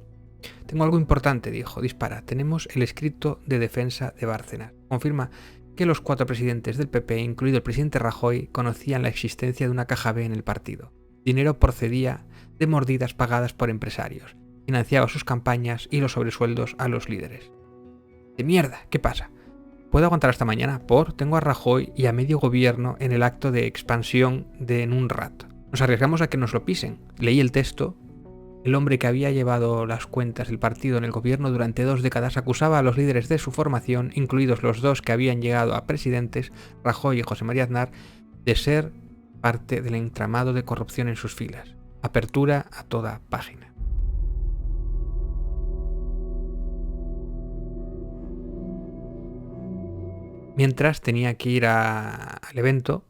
Tengo algo importante, dijo. Dispara. Tenemos el escrito de defensa de Bárcenas. Confirma que los 4 presidentes del PP, incluido el presidente Rajoy, conocían la existencia de una caja B en el partido. Dinero procedía de mordidas pagadas por empresarios. Financiaba sus campañas y los sobresueldos a los líderes. ¡De mierda! ¿Qué pasa? ¿Puedo aguantar hasta mañana? Tengo a Rajoy y a medio gobierno en el acto de expansión de en un rato. Nos arriesgamos a que nos lo pisen. Leí el texto. El hombre que había llevado las cuentas del partido en el gobierno durante 2 décadas acusaba a los líderes de su formación, incluidos los 2 que habían llegado a presidentes, Rajoy y José María Aznar, de ser parte del entramado de corrupción en sus filas. Apertura a toda página. Mientras tenía que ir al evento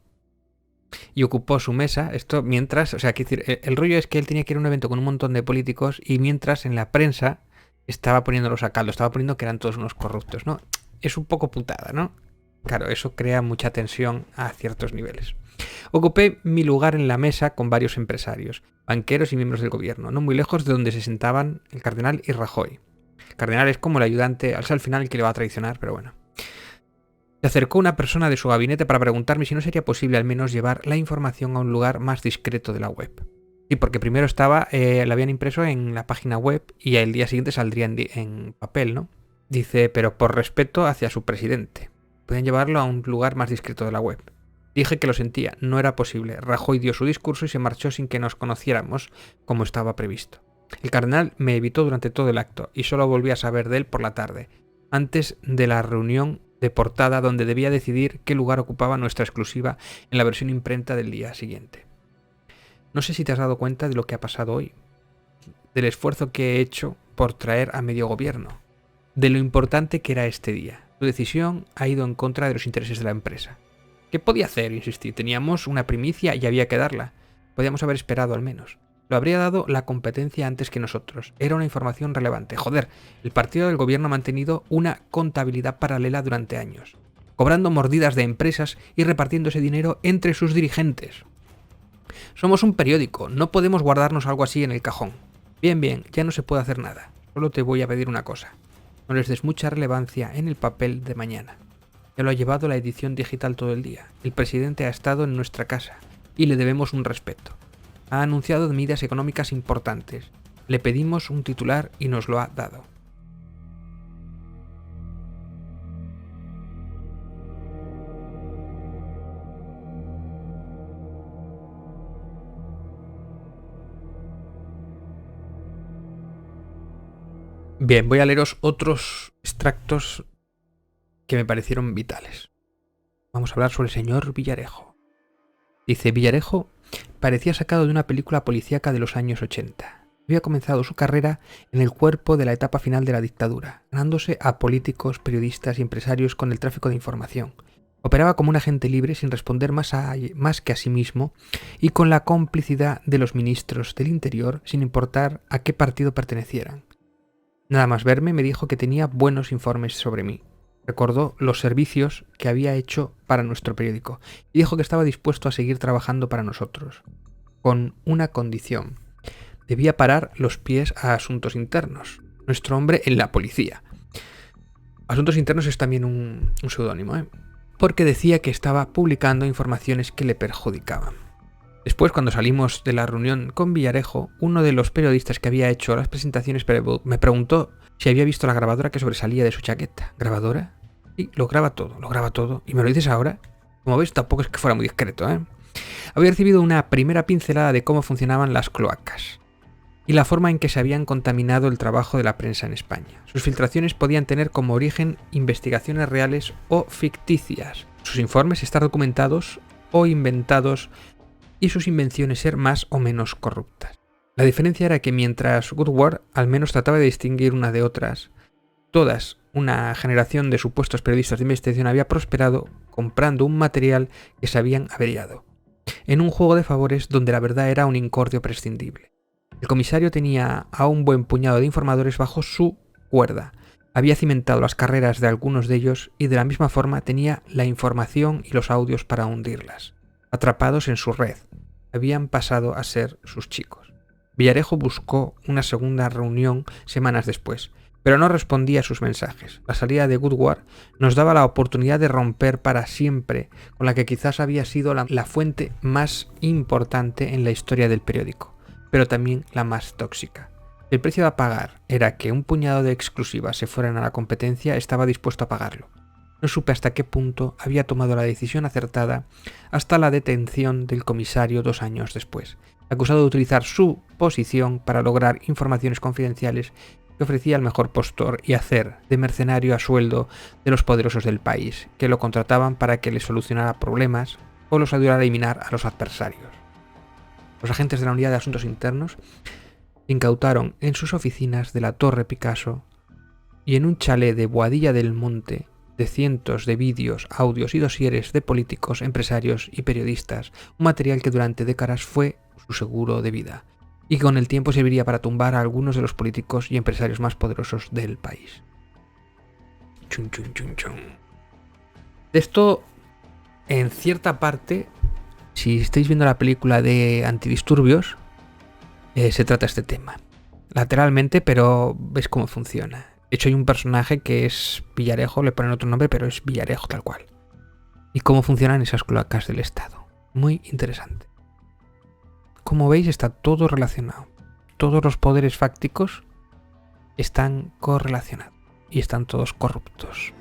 y ocupó su mesa, esto mientras, o sea, quiero decir, el rollo es que él tenía que ir a un evento con un montón de políticos y mientras en la prensa estaba poniéndolos a caldo, estaba poniendo que eran todos unos corruptos, ¿no? Es un poco putada, ¿no? Claro, eso crea mucha tensión a ciertos niveles. Ocupé mi lugar en la mesa con varios empresarios, banqueros y miembros del gobierno, no muy lejos de donde se sentaban el cardenal y Rajoy. El cardenal es como el ayudante, al final el que le va a traicionar, pero bueno. Se acercó una persona de su gabinete para preguntarme si no sería posible al menos llevar la información a un lugar más discreto de la web. Sí, porque primero la habían impreso en la página web y el día siguiente saldría en papel, ¿no? Dice, pero por respeto hacia su presidente. Podían llevarlo a un lugar más discreto de la web. Dije que lo sentía, no era posible. Rajoy dio su discurso y se marchó sin que nos conociéramos como estaba previsto. El cardenal me evitó durante todo el acto y solo volví a saber de él por la tarde, antes de la reunión de portada donde debía decidir qué lugar ocupaba nuestra exclusiva en la versión imprenta del día siguiente. No sé si te has dado cuenta de lo que ha pasado hoy, del esfuerzo que he hecho por traer a medio gobierno, de lo importante que era este día. Tu decisión ha ido en contra de los intereses de la empresa. ¿Qué podía hacer? Insistí. Teníamos una primicia y había que darla. Podíamos haber esperado al menos. Lo habría dado la competencia antes que nosotros. Era una información relevante. Joder, el partido del gobierno ha mantenido una contabilidad paralela durante años, cobrando mordidas de empresas y repartiendo ese dinero entre sus dirigentes. Somos un periódico, no podemos guardarnos algo así en el cajón. Bien, ya no se puede hacer nada. Solo te voy a pedir una cosa. No les des mucha relevancia en el papel de mañana. Ya lo ha llevado la edición digital todo el día. El presidente ha estado en nuestra casa y le debemos un respeto. Ha anunciado medidas económicas importantes. Le pedimos un titular y nos lo ha dado. Bien, voy a leeros otros extractos que me parecieron vitales. Vamos a hablar sobre el señor Villarejo. Dice, Villarejo parecía sacado de una película policíaca de los años 80. Había comenzado su carrera en el cuerpo de la etapa final de la dictadura, ganándose a políticos, periodistas y empresarios con el tráfico de información. Operaba como un agente libre sin responder más que a sí mismo y con la complicidad de los ministros del Interior sin importar a qué partido pertenecieran. Nada más verme me dijo que tenía buenos informes sobre mí. Recordó los servicios que había hecho para nuestro periódico y dijo que estaba dispuesto a seguir trabajando para nosotros, con una condición. Debía parar los pies a Asuntos Internos, nuestro hombre en la policía. Asuntos Internos es también un seudónimo, porque decía que estaba publicando informaciones que le perjudicaban. Después, cuando salimos de la reunión con Villarejo, uno de los periodistas que había hecho las presentaciones me preguntó si había visto la grabadora que sobresalía de su chaqueta. ¿Grabadora? Sí, lo graba todo. ¿Y me lo dices ahora? Como ves, tampoco es que fuera muy discreto, Había recibido una primera pincelada de cómo funcionaban las cloacas y la forma en que se habían contaminado el trabajo de la prensa en España. Sus filtraciones podían tener como origen investigaciones reales o ficticias, sus informes estar documentados o inventados y sus invenciones ser más o menos corruptas. La diferencia era que mientras Woodward al menos trataba de distinguir una de otras, todas una generación de supuestos periodistas de investigación había prosperado comprando un material que se habían averiado, en un juego de favores donde la verdad era un incordio prescindible. El comisario tenía a un buen puñado de informadores bajo su cuerda, había cimentado las carreras de algunos de ellos y de la misma forma tenía la información y los audios para hundirlas. Atrapados en su red, habían pasado a ser sus chicos. Villarejo buscó una segunda reunión semanas después, pero no respondía a sus mensajes. La salida de Woodward nos daba la oportunidad de romper para siempre con la que quizás había sido la fuente más importante en la historia del periódico, pero también la más tóxica. El precio a pagar era que un puñado de exclusivas se fueran a la competencia, estaba dispuesto a pagarlo. No supe hasta qué punto había tomado la decisión acertada hasta la detención del comisario 2 años después, acusado de utilizar su posición para lograr informaciones confidenciales que ofrecía el mejor postor y hacer de mercenario a sueldo de los poderosos del país, que lo contrataban para que les solucionara problemas o los ayudara a eliminar a los adversarios. Los agentes de la Unidad de Asuntos Internos incautaron en sus oficinas de la Torre Picasso y en un chalet de Boadilla del Monte de cientos de vídeos, audios y dosieres de políticos, empresarios y periodistas, un material que durante décadas fue su seguro de vida y que con el tiempo serviría para tumbar a algunos de los políticos y empresarios más poderosos del país. Chun, chun, chun, chun. De esto, en cierta parte, si estáis viendo la película de Antidisturbios, se trata este tema. Lateralmente, pero ves cómo funciona. De hecho, hay un personaje que es Villarejo, le ponen otro nombre, pero es Villarejo tal cual. Y cómo funcionan esas cloacas del Estado. Muy interesante. Como veis, está todo relacionado. Todos los poderes fácticos están correlacionados y están todos corruptos.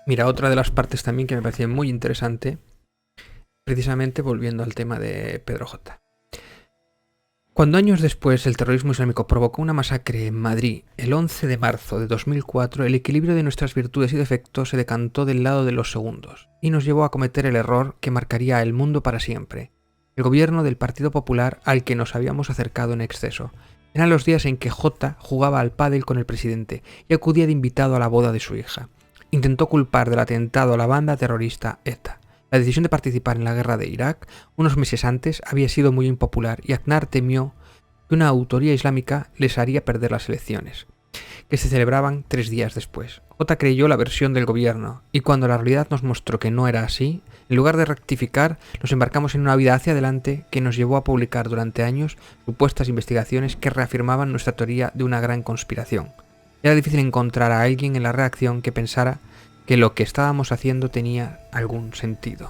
Mira, otra de las partes también que me parecía muy interesante, precisamente volviendo al tema de Pedro J. Cuando años después el terrorismo islámico provocó una masacre en Madrid, el 11 de marzo de 2004, el equilibrio de nuestras virtudes y defectos se decantó del lado de los segundos y nos llevó a cometer el error que marcaría el mundo para siempre. El gobierno del Partido Popular al que nos habíamos acercado en exceso. Eran los días en que J jugaba al pádel con el presidente y acudía de invitado a la boda de su hija. Intentó culpar del atentado a la banda terrorista ETA. La decisión de participar en la guerra de Irak unos meses antes había sido muy impopular y Aznar temió que una autoría islámica les haría perder las elecciones, que se celebraban 3 días después. J creyó la versión del gobierno y cuando la realidad nos mostró que no era así, en lugar de rectificar, nos embarcamos en una vida hacia adelante que nos llevó a publicar durante años supuestas investigaciones que reafirmaban nuestra teoría de una gran conspiración. Era difícil encontrar a alguien en la redacción que pensara que lo que estábamos haciendo tenía algún sentido.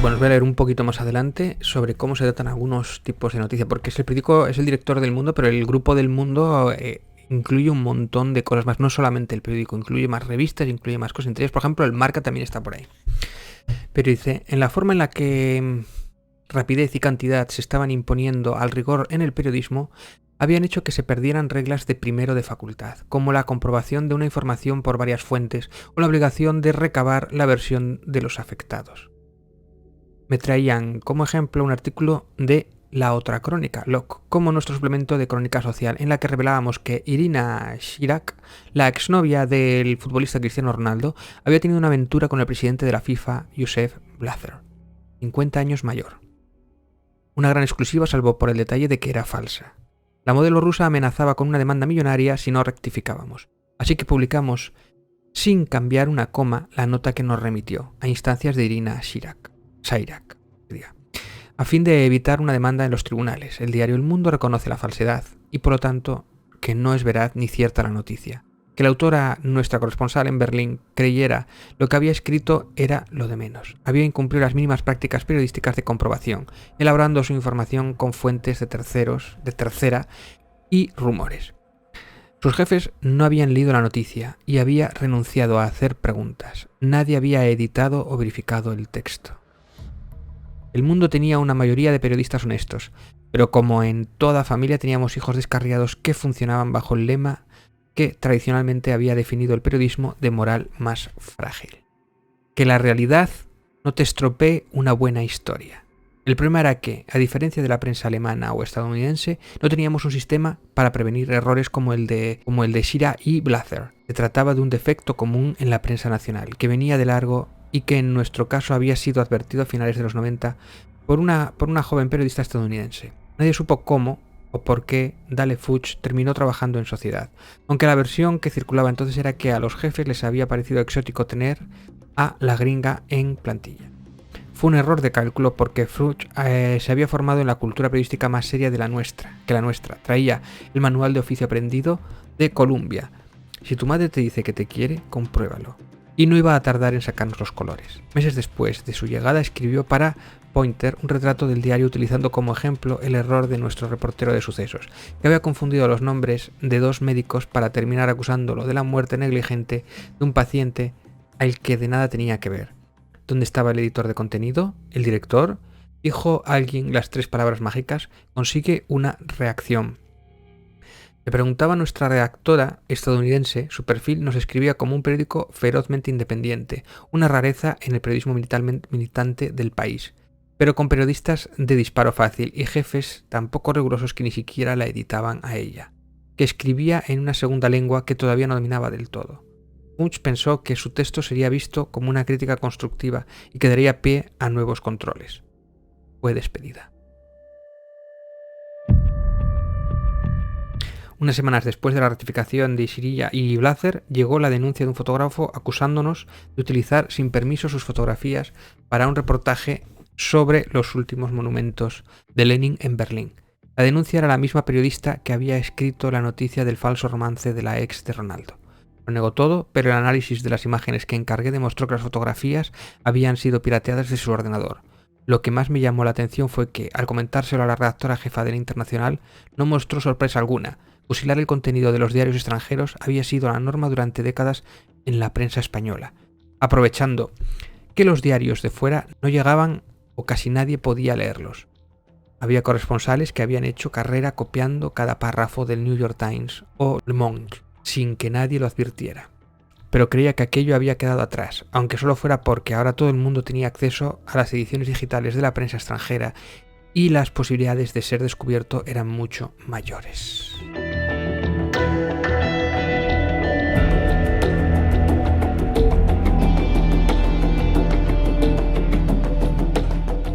Bueno, os voy a leer un poquito más adelante sobre cómo se tratan algunos tipos de noticias, porque es el periódico, es el director del Mundo, pero el grupo del Mundo incluye un montón de cosas más, no solamente el periódico, incluye más revistas, incluye más cosas, entre ellas, por ejemplo, el Marca también está por ahí. Pero dice, en la forma en la que rapidez y cantidad se estaban imponiendo al rigor en el periodismo, habían hecho que se perdieran reglas de primero de facultad, como la comprobación de una información por varias fuentes o la obligación de recabar la versión de los afectados. Me traían como ejemplo un artículo de La Otra Crónica, LOC, como nuestro suplemento de Crónica Social, en la que revelábamos que Irina Shayk, la exnovia del futbolista Cristiano Ronaldo, había tenido una aventura con el presidente de la FIFA, Josep Blatter, 50 años mayor. Una gran exclusiva salvo por el detalle de que era falsa. La modelo rusa amenazaba con una demanda millonaria si no rectificábamos. Así que publicamos, sin cambiar una coma, la nota que nos remitió, a instancias de Irina Shayk, a fin de evitar una demanda en los tribunales. El diario El Mundo reconoce la falsedad y, por lo tanto, que no es veraz ni cierta la noticia. Que la autora, nuestra corresponsal en Berlín, creyera lo que había escrito era lo de menos. Había incumplido las mínimas prácticas periodísticas de comprobación, elaborando su información con fuentes de tercera y rumores. Sus jefes no habían leído la noticia y había renunciado a hacer preguntas. Nadie había editado o verificado el texto. El Mundo tenía una mayoría de periodistas honestos, pero como en toda familia teníamos hijos descarriados que funcionaban bajo el lema que tradicionalmente había definido el periodismo de moral más frágil. Que la realidad no te estropee una buena historia. El problema era que, a diferencia de la prensa alemana o estadounidense, no teníamos un sistema para prevenir errores como el de Shira y Blatter. Se trataba de un defecto común en la prensa nacional, que venía de largo y que en nuestro caso había sido advertido a finales de los 90 por una joven periodista estadounidense. Nadie supo cómo o por qué Dale Fuchs terminó trabajando en sociedad, aunque la versión que circulaba entonces era que a los jefes les había parecido exótico tener a la gringa en plantilla. Fue un error de cálculo porque Fuchs se había formado en la cultura periodística más seria de la nuestra. Traía el manual de oficio aprendido de Columbia. Si tu madre te dice que te quiere, compruébalo. Y no iba a tardar en sacarnos los colores. Meses después de su llegada escribió para Pointer un retrato del diario utilizando como ejemplo el error de nuestro reportero de sucesos, que había confundido los nombres de 2 médicos para terminar acusándolo de la muerte negligente de un paciente al que de nada tenía que ver. ¿Dónde estaba el editor de contenido? ¿El director? Dijo alguien las 3 palabras mágicas, consigue una reacción. Le preguntaba a nuestra redactora estadounidense, su perfil nos escribía como un periódico ferozmente independiente, una rareza en el periodismo militante del país, pero con periodistas de disparo fácil y jefes tan poco rigurosos que ni siquiera la editaban a ella, que escribía en una segunda lengua que todavía no dominaba del todo. Fuchs pensó que su texto sería visto como una crítica constructiva y que daría pie a nuevos controles. Fue despedida. Unas semanas después de la ratificación de Sirilla y Blazer, llegó la denuncia de un fotógrafo acusándonos de utilizar sin permiso sus fotografías para un reportaje sobre los últimos monumentos de Lenin en Berlín. La denuncia era la misma periodista que había escrito la noticia del falso romance de la ex de Ronaldo. Lo negó todo, pero el análisis de las imágenes que encargué demostró que las fotografías habían sido pirateadas de su ordenador. Lo que más me llamó la atención fue que, al comentárselo a la redactora jefa de la Internacional, no mostró sorpresa alguna. Fusilar el contenido de los diarios extranjeros había sido la norma durante décadas en la prensa española, aprovechando que los diarios de fuera no llegaban o casi nadie podía leerlos. Había corresponsales que habían hecho carrera copiando cada párrafo del New York Times o Le Monde, sin que nadie lo advirtiera. Pero creía que aquello había quedado atrás, aunque solo fuera porque ahora todo el mundo tenía acceso a las ediciones digitales de la prensa extranjera y las posibilidades de ser descubierto eran mucho mayores.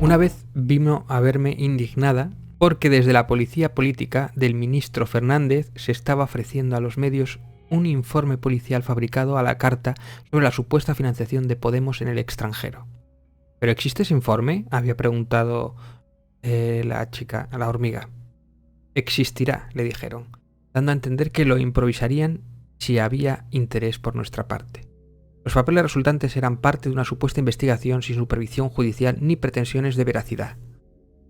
Una vez vino a verme indignada porque desde la policía política del ministro Fernández se estaba ofreciendo a los medios un informe policial fabricado a la carta sobre la supuesta financiación de Podemos en el extranjero. ¿Pero existe ese informe?, había preguntado la chica a la hormiga. Existirá, le dijeron, dando a entender que lo improvisarían si había interés por nuestra parte. Los papeles resultantes eran parte de una supuesta investigación sin supervisión judicial ni pretensiones de veracidad.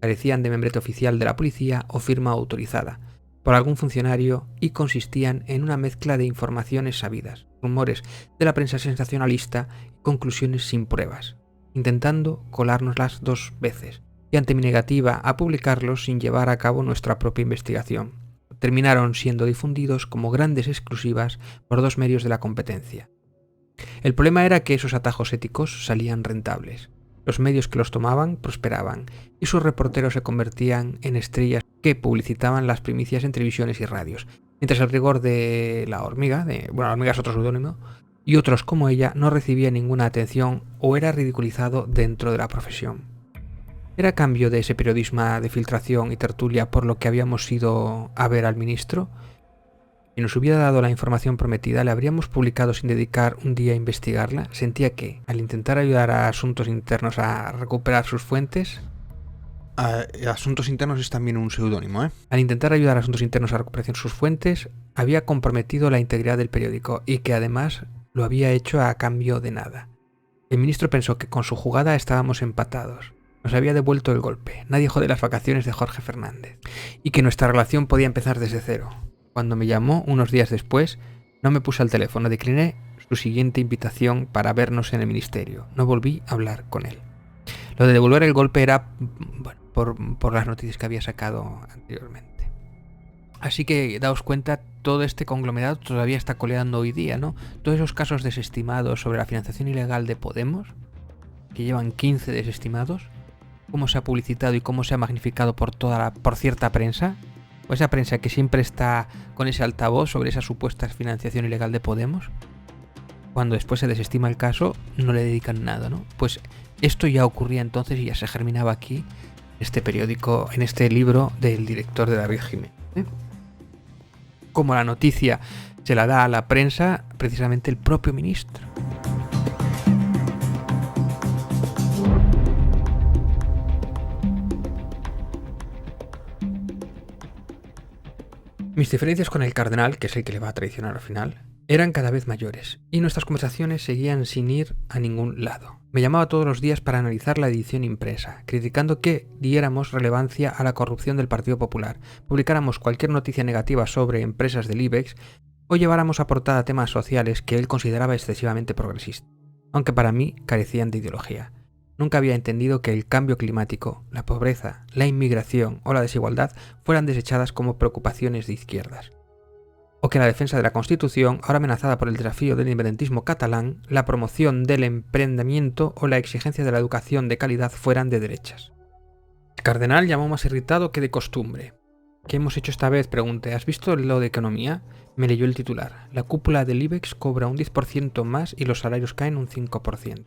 Carecían de membrete oficial de la policía o firma autorizada por algún funcionario y consistían en una mezcla de informaciones sabidas, rumores de la prensa sensacionalista y conclusiones sin pruebas, intentando colárnoslas 2 veces, y ante mi negativa a publicarlos sin llevar a cabo nuestra propia investigación, terminaron siendo difundidos como grandes exclusivas por 2 medios de la competencia. El problema era que esos atajos éticos salían rentables. Los medios que los tomaban prosperaban y sus reporteros se convertían en estrellas que publicitaban las primicias en televisiones y radios, mientras el rigor de la hormiga, la hormiga es otro seudónimo, y otros como ella no recibía ninguna atención o era ridiculizado dentro de la profesión. ¿Era a cambio de ese periodismo de filtración y tertulia por lo que habíamos ido a ver al ministro? Si nos hubiera dado la información prometida, ¿le habríamos publicado sin dedicar un día a investigarla? Sentía que, al intentar ayudar a Asuntos Internos a recuperar sus fuentes... Asuntos Internos es también un seudónimo, ¿eh? Al intentar ayudar a Asuntos Internos a recuperar sus fuentes, había comprometido la integridad del periódico y que además lo había hecho a cambio de nada. El ministro pensó que con su jugada estábamos empatados. Nos había devuelto el golpe. Nadie jode las vacaciones de Jorge Fernández. Y que nuestra relación podía empezar desde cero. Cuando me llamó unos días después, no me puse al teléfono, decliné su siguiente invitación para vernos en el ministerio. No volví a hablar con él. Lo de devolver el golpe era por las noticias que había sacado anteriormente. Así que daos cuenta, todo este conglomerado todavía está coleando hoy día, ¿no? Todos esos casos desestimados sobre la financiación ilegal de Podemos, que llevan 15 desestimados, cómo se ha publicitado y cómo se ha magnificado por cierta prensa, o esa prensa que siempre está con ese altavoz sobre esa supuesta financiación ilegal de Podemos, cuando después se desestima el caso, no le dedican nada, ¿no? Pues esto ya ocurría entonces y ya se germinaba aquí este periódico, en este libro del director de David Jiménez. Como la noticia se la da a la prensa precisamente el propio ministro. Mis diferencias con el cardenal, que es el que le va a traicionar al final, eran cada vez mayores, y nuestras conversaciones seguían sin ir a ningún lado. Me llamaba todos los días para analizar la edición impresa, criticando que diéramos relevancia a la corrupción del Partido Popular, publicáramos cualquier noticia negativa sobre empresas del IBEX o lleváramos a portada temas sociales que él consideraba excesivamente progresistas, aunque para mí carecían de ideología. Nunca había entendido que el cambio climático, la pobreza, la inmigración o la desigualdad fueran desechadas como preocupaciones de izquierdas. O que la defensa de la Constitución, ahora amenazada por el desafío del independentismo catalán, la promoción del emprendimiento o la exigencia de la educación de calidad fueran de derechas. El cardenal llamó más irritado que de costumbre. ¿Qué hemos hecho esta vez?, pregunté. ¿Has visto lo de economía? Me leyó el titular. La cúpula del IBEX cobra un 10% más y los salarios caen un 5%.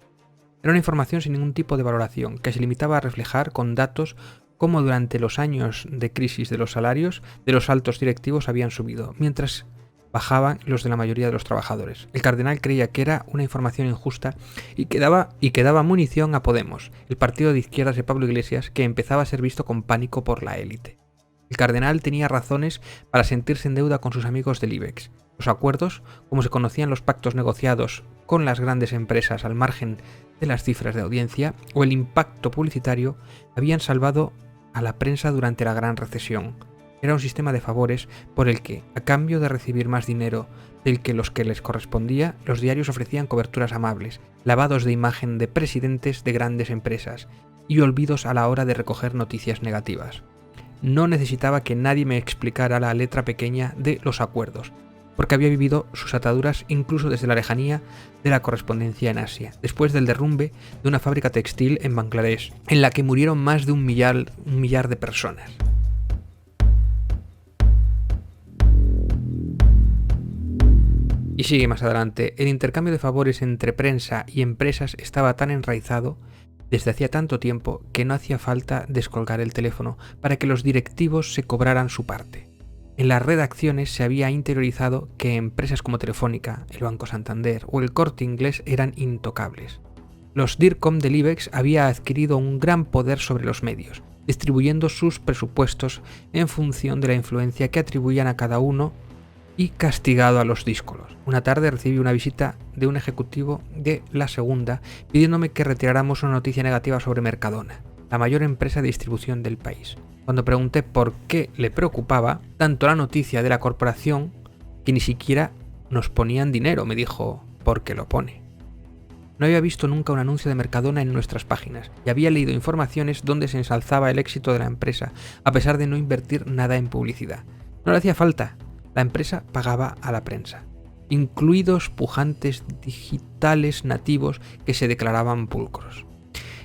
Era una información sin ningún tipo de valoración, que se limitaba a reflejar con datos cómo durante los años de crisis de los salarios de los altos directivos habían subido, mientras bajaban los de la mayoría de los trabajadores. El cardenal creía que era una información injusta y que daba munición a Podemos, el partido de izquierdas de Pablo Iglesias, que empezaba a ser visto con pánico por la élite. El cardenal tenía razones para sentirse en deuda con sus amigos del IBEX. Los acuerdos, como se conocían los pactos negociados con las grandes empresas al margen de las cifras de audiencia, o el impacto publicitario, habían salvado a la prensa durante la gran recesión. Era un sistema de favores por el que, a cambio de recibir más dinero del que los que les correspondía, los diarios ofrecían coberturas amables, lavados de imagen de presidentes de grandes empresas y olvidos a la hora de recoger noticias negativas. No necesitaba que nadie me explicara la letra pequeña de los acuerdos, porque había vivido sus ataduras incluso desde la lejanía de la correspondencia en Asia, después del derrumbe de una fábrica textil en Bangladesh, en la que murieron más de un millar de personas. Y sigue más adelante, el intercambio de favores entre prensa y empresas estaba tan enraizado desde hacía tanto tiempo que no hacía falta descolgar el teléfono para que los directivos se cobraran su parte. En las redacciones se había interiorizado que empresas como Telefónica, el Banco Santander o el Corte Inglés eran intocables. Los DIRCOM del IBEX había adquirido un gran poder sobre los medios, distribuyendo sus presupuestos en función de la influencia que atribuían a cada uno y castigado a los díscolos. Una tarde recibí una visita de un ejecutivo de La Segunda pidiéndome que retiráramos una noticia negativa sobre Mercadona, la mayor empresa de distribución del país. Cuando pregunté por qué le preocupaba tanto la noticia de la corporación, que ni siquiera nos ponían dinero, me dijo, porque lo pone. No había visto nunca un anuncio de Mercadona en nuestras páginas y había leído informaciones donde se ensalzaba el éxito de la empresa, a pesar de no invertir nada en publicidad. No le hacía falta. La empresa pagaba a la prensa, incluidos pujantes digitales nativos que se declaraban pulcros.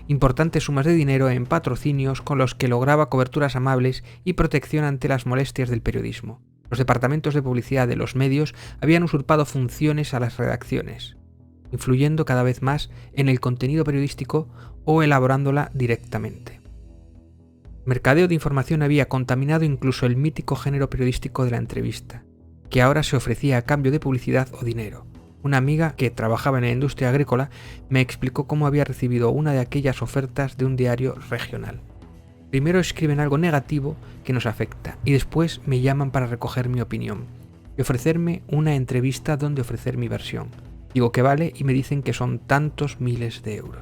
Importantes sumas de dinero en patrocinios con los que lograba coberturas amables y protección ante las molestias del periodismo. Los departamentos de publicidad de los medios habían usurpado funciones a las redacciones, influyendo cada vez más en el contenido periodístico o elaborándola directamente. Mercadeo de información había contaminado incluso el mítico género periodístico de la entrevista, que ahora se ofrecía a cambio de publicidad o dinero. Una amiga que trabajaba en la industria agrícola me explicó cómo había recibido una de aquellas ofertas de un diario regional. Primero escriben algo negativo que nos afecta y después me llaman para recoger mi opinión y ofrecerme una entrevista donde ofrecer mi versión. Digo que vale y me dicen que son tantos miles de euros.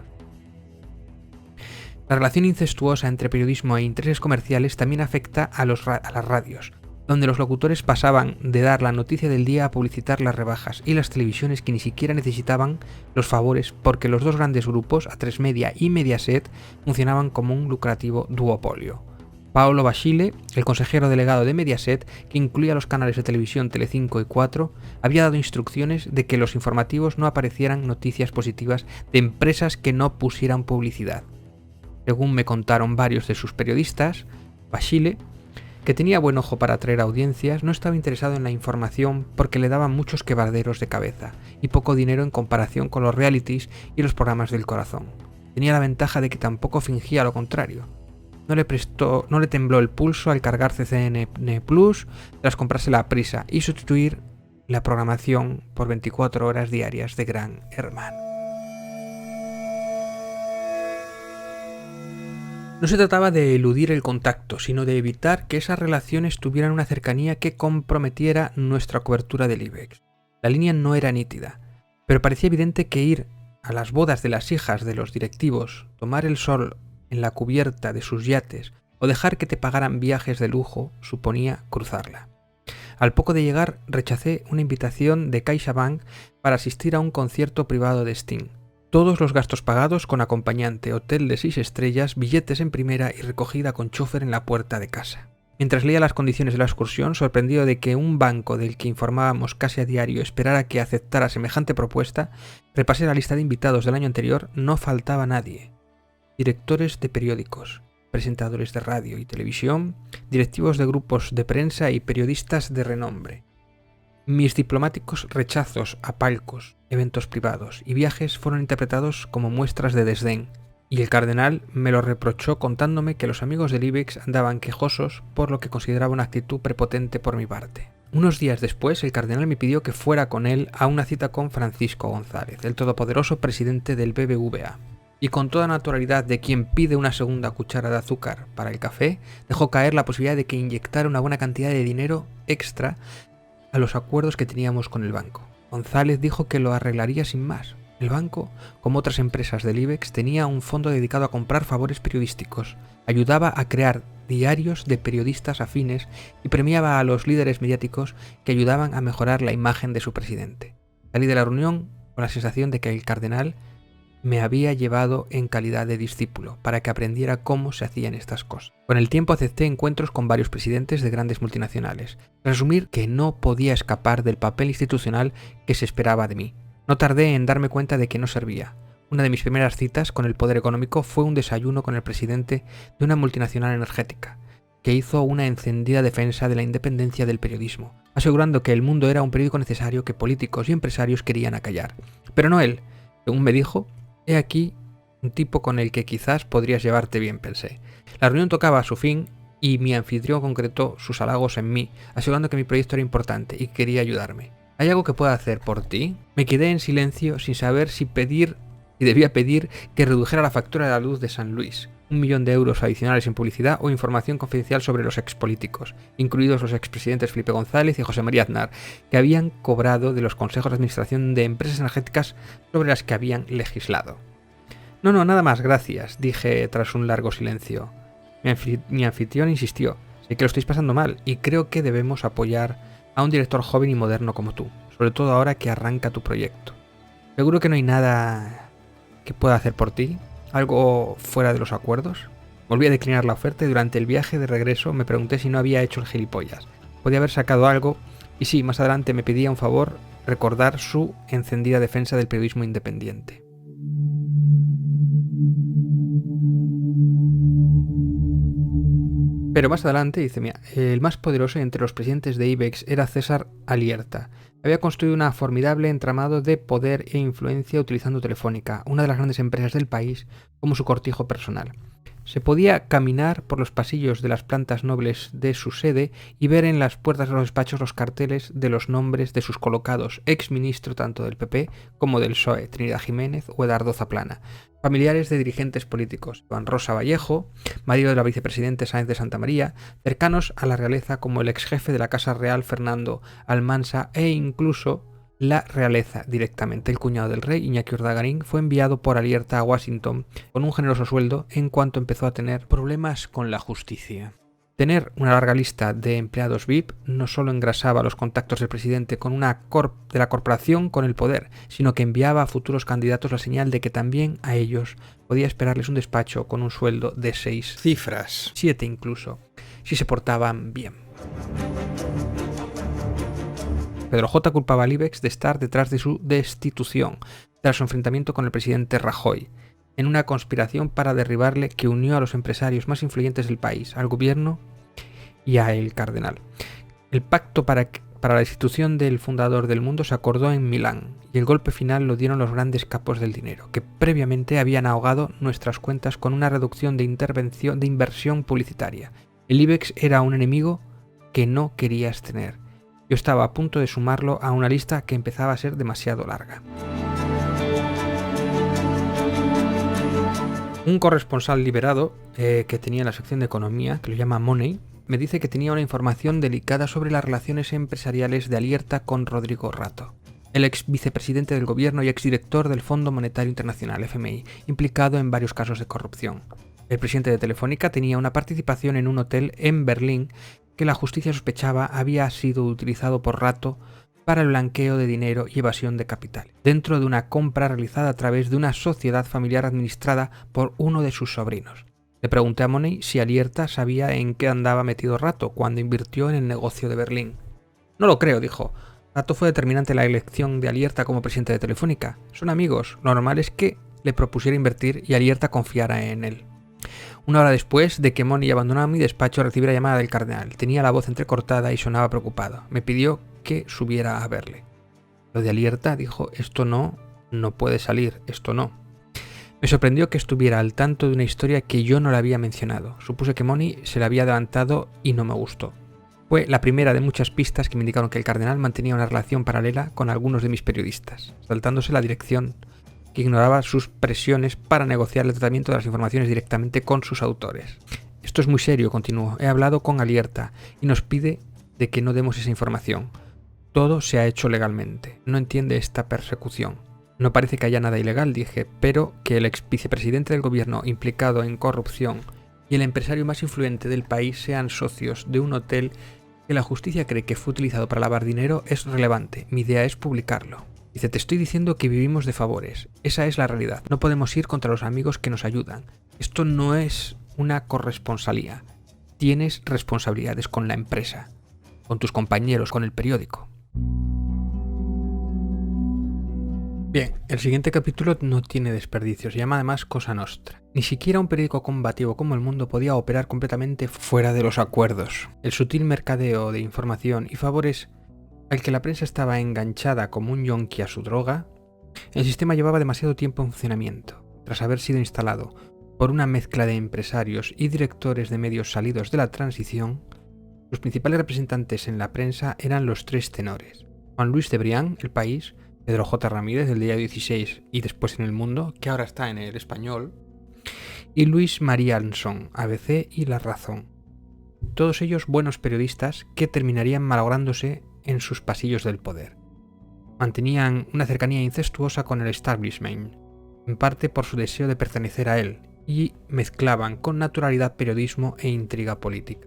La relación incestuosa entre periodismo e intereses comerciales también afecta a las radios, donde los locutores pasaban de dar la noticia del día a publicitar las rebajas, y las televisiones que ni siquiera necesitaban los favores porque los dos grandes grupos, A3 Media y Mediaset, funcionaban como un lucrativo duopolio. Paolo Basile, el consejero delegado de Mediaset, que incluía los canales de televisión Telecinco y 4, había dado instrucciones de que los informativos no aparecieran noticias positivas de empresas que no pusieran publicidad. Según me contaron varios de sus periodistas, Basile, que tenía buen ojo para atraer audiencias, no estaba interesado en la información porque le daban muchos quebraderos de cabeza y poco dinero en comparación con los realities y los programas del corazón. Tenía la ventaja de que tampoco fingía lo contrario. No le tembló el pulso al cargar CCN Plus tras comprársela a prisa y sustituir la programación por 24 horas diarias de Gran Hermano. No se trataba de eludir el contacto, sino de evitar que esas relaciones tuvieran una cercanía que comprometiera nuestra cobertura del IBEX. La línea no era nítida, pero parecía evidente que ir a las bodas de las hijas de los directivos, tomar el sol en la cubierta de sus yates o dejar que te pagaran viajes de lujo suponía cruzarla. Al poco de llegar rechacé una invitación de CaixaBank para asistir a un concierto privado de Sting. Todos los gastos pagados con acompañante, hotel de 6 estrellas, billetes en primera y recogida con chofer en la puerta de casa. Mientras leía las condiciones de la excursión, sorprendido de que un banco del que informábamos casi a diario esperara que aceptara semejante propuesta, repasé la lista de invitados del año anterior. No faltaba nadie. Directores de periódicos, presentadores de radio y televisión, directivos de grupos de prensa y periodistas de renombre. Mis diplomáticos rechazos a palcos, eventos privados y viajes fueron interpretados como muestras de desdén, y el cardenal me lo reprochó contándome que los amigos del IBEX andaban quejosos por lo que consideraba una actitud prepotente por mi parte. Unos días después, el cardenal me pidió que fuera con él a una cita con Francisco González, el todopoderoso presidente del BBVA. Y con toda naturalidad de quien pide una segunda cuchara de azúcar para el café, dejó caer la posibilidad de que inyectara una buena cantidad de dinero extra a los acuerdos que teníamos con el banco. González dijo que lo arreglaría sin más. El banco, como otras empresas del IBEX, tenía un fondo dedicado a comprar favores periodísticos, ayudaba a crear diarios de periodistas afines y premiaba a los líderes mediáticos que ayudaban a mejorar la imagen de su presidente. Salí de la reunión con la sensación de que el cardenal me había llevado en calidad de discípulo para que aprendiera cómo se hacían estas cosas. Con el tiempo acepté encuentros con varios presidentes de grandes multinacionales. Resumir que no podía escapar del papel institucional que se esperaba de mí. No tardé en darme cuenta de que no servía. Una de mis primeras citas con el poder económico fue un desayuno con el presidente de una multinacional energética, que hizo una encendida defensa de la independencia del periodismo, asegurando que El Mundo era un periódico necesario que políticos y empresarios querían acallar. Pero no él. Según me dijo, he aquí un tipo con el que quizás podrías llevarte bien, pensé. La reunión tocaba a su fin y mi anfitrión concretó sus halagos en mí, asegurando que mi proyecto era importante y quería ayudarme. ¿Hay algo que pueda hacer por ti? Me quedé en silencio sin saber si debía pedir que redujera la factura de la luz de San Luis, 1 millón de euros adicionales en publicidad o información confidencial sobre los expolíticos, incluidos los expresidentes Felipe González y José María Aznar, que habían cobrado de los consejos de administración de empresas energéticas sobre las que habían legislado. No, nada más, gracias, dije tras un largo silencio. Mi anfitrión insistió, sé que lo estáis pasando mal y creo que debemos apoyar a un director joven y moderno como tú, sobre todo ahora que arranca tu proyecto. Seguro que no hay nada que pueda hacer por ti, algo fuera de los acuerdos. Volví a declinar la oferta y durante el viaje de regreso me pregunté si no había hecho el gilipollas. Podía haber sacado algo y sí, más adelante me pedía un favor, recordar su encendida defensa del periodismo independiente. Pero más adelante dice, mira, el más poderoso entre los presidentes de IBEX era César Alierta. Había construido un formidable entramado de poder e influencia utilizando Telefónica, una de las grandes empresas del país, como su cortijo personal. Se podía caminar por los pasillos de las plantas nobles de su sede y ver en las puertas de los despachos los carteles de los nombres de sus colocados, exministros tanto del PP como del PSOE, Trinidad Jiménez o Edardo Zaplana, familiares de dirigentes políticos, Juan Rosa Vallejo, marido de la vicepresidente Sáenz de Santa María, cercanos a la realeza como el exjefe de la Casa Real Fernando Almansa e incluso la realeza directamente. El cuñado del rey, Iñaki Urdangarín, fue enviado por Alierta a Washington con un generoso sueldo en cuanto empezó a tener problemas con la justicia. Tener una larga lista de empleados VIP no solo engrasaba los contactos del presidente con una de la corporación con el poder, sino que enviaba a futuros candidatos la señal de que también a ellos podía esperarles un despacho con un sueldo de 6 cifras, 7 incluso, si se portaban bien. Pedro J. culpaba al IBEX de estar detrás de su destitución, tras su enfrentamiento con el presidente Rajoy, en una conspiración para derribarle que unió a los empresarios más influyentes del país, al gobierno y a el cardenal. El pacto para la destitución del fundador del mundo se acordó en Milán, y el golpe final lo dieron los grandes capos del dinero, que previamente habían ahogado nuestras cuentas con una reducción de inversión publicitaria. El IBEX era un enemigo que no querías tener. Yo estaba a punto de sumarlo a una lista que empezaba a ser demasiado larga. Un corresponsal liberado que tenía la sección de economía, que lo llama Money, me dice que tenía una información delicada sobre las relaciones empresariales de Alierta con Rodrigo Rato, el ex vicepresidente del gobierno y exdirector del Fondo Monetario Internacional, FMI, implicado en varios casos de corrupción. El presidente de Telefónica tenía una participación en un hotel en Berlín que la justicia sospechaba había sido utilizado por Rato para el blanqueo de dinero y evasión de capital, dentro de una compra realizada a través de una sociedad familiar administrada por uno de sus sobrinos. Le pregunté a Money si Alierta sabía en qué andaba metido Rato cuando invirtió en el negocio de Berlín. No lo creo, dijo. Rato fue determinante en la elección de Alierta como presidente de Telefónica. Son amigos, lo normal es que le propusiera invertir y Alierta confiara en él. Una hora después de que Money abandonara mi despacho, recibí la llamada del cardenal. Tenía la voz entrecortada y sonaba preocupado. Me pidió que subiera a verle. Lo de Alierta, dijo, esto no puede salir, esto no. Me sorprendió que estuviera al tanto de una historia que yo no le había mencionado. Supuse que Money se la había adelantado y no me gustó. Fue la primera de muchas pistas que me indicaron que el cardenal mantenía una relación paralela con algunos de mis periodistas, saltándose la dirección, que ignoraba sus presiones para negociar el tratamiento de las informaciones directamente con sus autores. Esto es muy serio, continuó. He hablado con Alierta y nos pide de que no demos esa información. Todo se ha hecho legalmente. No entiende esta persecución. No parece que haya nada ilegal, dije, pero que el ex vicepresidente del gobierno implicado en corrupción y el empresario más influyente del país sean socios de un hotel que la justicia cree que fue utilizado para lavar dinero es relevante. Mi idea es publicarlo. Dice, te estoy diciendo que vivimos de favores. Esa es la realidad. No podemos ir contra los amigos que nos ayudan. Esto no es una corresponsalía. Tienes responsabilidades con la empresa, con tus compañeros, con el periódico. Bien, el siguiente capítulo no tiene desperdicio, se llama además Cosa Nostra. Ni siquiera un periódico combativo como El Mundo podía operar completamente fuera de los acuerdos. El sutil mercadeo de información y favores al que la prensa estaba enganchada como un yonki a su droga, el sistema llevaba demasiado tiempo en funcionamiento. Tras haber sido instalado por una mezcla de empresarios y directores de medios salidos de la transición, los principales representantes en la prensa eran los tres tenores. Juan Luis de Brián, El País, Pedro J. Ramírez, del Día 16 y después en El Mundo, que ahora está en El Español, y Luis María Ansón, ABC y La Razón. Todos ellos buenos periodistas que terminarían malográndose en sus pasillos del poder. Mantenían una cercanía incestuosa con el establishment, en parte por su deseo de pertenecer a él, y mezclaban con naturalidad periodismo e intriga política.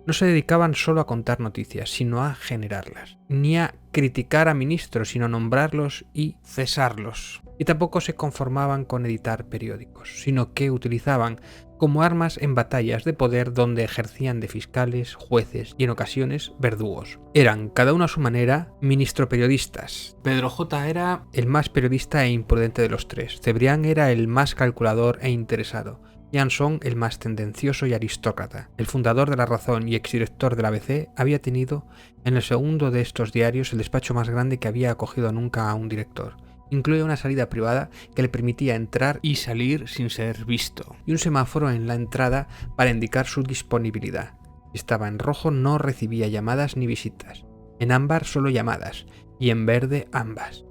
No se dedicaban solo a contar noticias, sino a generarlas, ni a criticar a ministros, sino a nombrarlos y cesarlos. Y tampoco se conformaban con editar periódicos, sino que utilizaban como armas en batallas de poder donde ejercían de fiscales, jueces y en ocasiones verdugos. Eran, cada uno a su manera, ministro-periodistas. Pedro J. era el más periodista e imprudente de los tres. Cebrián era el más calculador e interesado. Y Ansón el más tendencioso y aristócrata. El fundador de La Razón y exdirector de la ABC había tenido en el segundo de estos diarios el despacho más grande que había acogido nunca a un director. Incluía una salida privada que le permitía entrar y salir sin ser visto, y un semáforo en la entrada para indicar su disponibilidad. Si estaba en rojo no recibía llamadas ni visitas, en ámbar solo llamadas, y en verde ambas.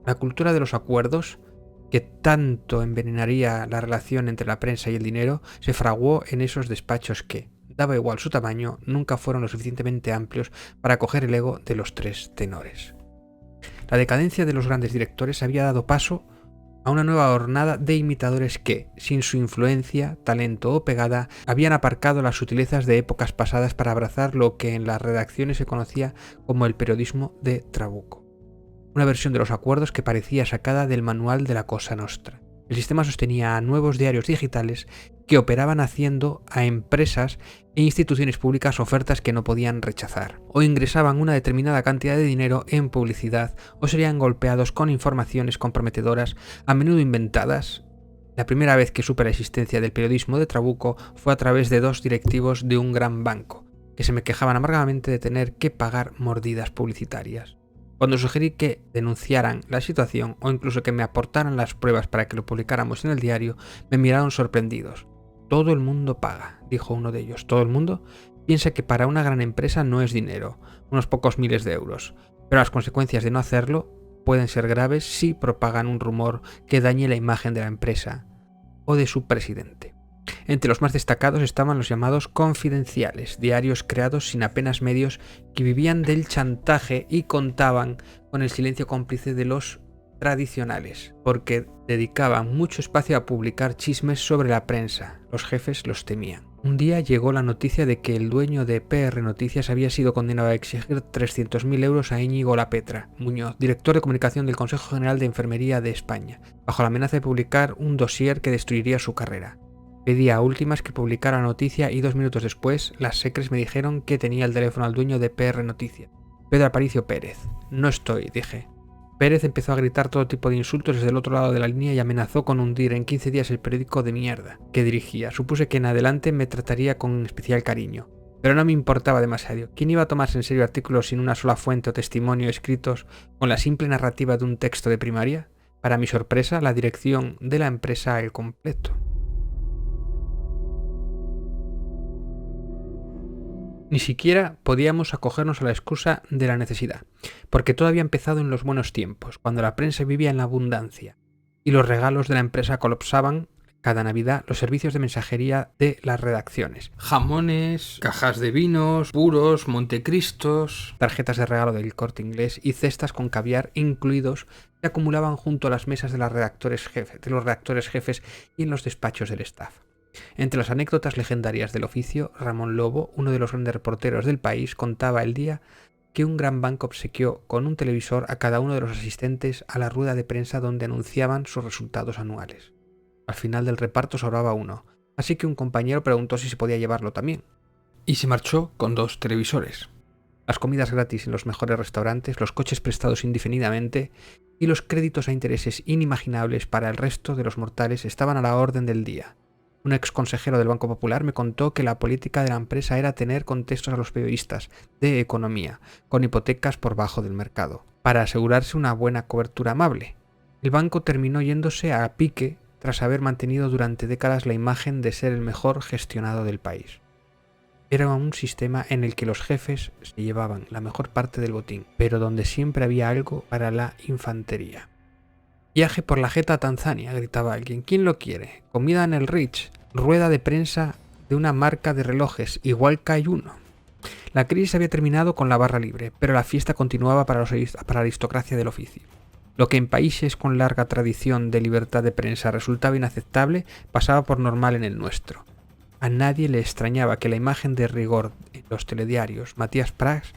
La cultura de los acuerdos, que tanto envenenaría la relación entre la prensa y el dinero, se fraguó en esos despachos que, daba igual su tamaño, nunca fueron lo suficientemente amplios para acoger el ego de los tres tenores. La decadencia de los grandes directores había dado paso a una nueva hornada de imitadores que, sin su influencia, talento o pegada, habían aparcado las sutilezas de épocas pasadas para abrazar lo que en las redacciones se conocía como el periodismo de Trabuco. Una versión de los acuerdos que parecía sacada del manual de la Cosa Nostra. El sistema sostenía a nuevos diarios digitales que operaban haciendo a empresas e instituciones públicas ofertas que no podían rechazar, o ingresaban una determinada cantidad de dinero en publicidad, o serían golpeados con informaciones comprometedoras, a menudo inventadas. La primera vez que supe la existencia del periodismo de Trabuco fue a través de dos directivos de un gran banco, que se me quejaban amargamente de tener que pagar mordidas publicitarias. Cuando sugerí que denunciaran la situación o incluso que me aportaran las pruebas para que lo publicáramos en el diario, me miraron sorprendidos. Todo el mundo paga, dijo uno de ellos. Todo el mundo piensa que para una gran empresa no es dinero, unos pocos miles de euros, pero las consecuencias de no hacerlo pueden ser graves si propagan un rumor que dañe la imagen de la empresa o de su presidente. Entre los más destacados estaban los llamados confidenciales, diarios creados sin apenas medios que vivían del chantaje y contaban con el silencio cómplice de los tradicionales, porque dedicaban mucho espacio a publicar chismes sobre la prensa. Los jefes los temían. Un día llegó la noticia de que el dueño de PR Noticias había sido condenado a exigir 300.000 euros a Íñigo Lapetra Muñoz, director de comunicación del Consejo General de Enfermería de España, bajo la amenaza de publicar un dossier que destruiría su carrera. Pedí a últimas que publicara la noticia y 2 minutos después las secres me dijeron que tenía el teléfono al dueño de PR Noticias, Pedro Aparicio Pérez. No estoy, dije. Pérez empezó a gritar todo tipo de insultos desde el otro lado de la línea y amenazó con hundir en 15 días el periódico de mierda que dirigía. Supuse que en adelante me trataría con especial cariño, pero no me importaba demasiado. ¿Quién iba a tomarse en serio artículos sin una sola fuente o testimonio escritos con la simple narrativa de un texto de primaria? Para mi sorpresa, la dirección de la empresa al completo. Ni siquiera podíamos acogernos a la excusa de la necesidad, porque todo había empezado en los buenos tiempos, cuando la prensa vivía en la abundancia y los regalos de la empresa colapsaban cada Navidad los servicios de mensajería de las redacciones. Jamones, cajas de vinos, puros, Montecristos, tarjetas de regalo del Corte Inglés y cestas con caviar incluidos se acumulaban junto a las mesas de los redactores jefes y en los despachos del staff. Entre las anécdotas legendarias del oficio, Ramón Lobo, uno de los grandes reporteros del país, contaba el día que un gran banco obsequió con un televisor a cada uno de los asistentes a la rueda de prensa donde anunciaban sus resultados anuales. Al final del reparto sobraba uno, así que un compañero preguntó si se podía llevarlo también. Y se marchó con 2 televisores. Las comidas gratis en los mejores restaurantes, los coches prestados indefinidamente y los créditos a intereses inimaginables para el resto de los mortales estaban a la orden del día. Un ex consejero del Banco Popular me contó que la política de la empresa era tener contextos a los periodistas de economía, con hipotecas por bajo del mercado, para asegurarse una buena cobertura amable. El banco terminó yéndose a pique tras haber mantenido durante décadas la imagen de ser el mejor gestionado del país. Era un sistema en el que los jefes se llevaban la mejor parte del botín, pero donde siempre había algo para la infantería. Viaje por la jeta a Tanzania, gritaba alguien. ¿Quién lo quiere? Comida en el Ritz. Rueda de prensa de una marca de relojes, igual que hay uno. La crisis había terminado con la barra libre, pero la fiesta continuaba para la aristocracia del oficio. Lo que en países con larga tradición de libertad de prensa resultaba inaceptable, pasaba por normal en el nuestro. A nadie le extrañaba que la imagen de rigor en los telediarios Matías Prats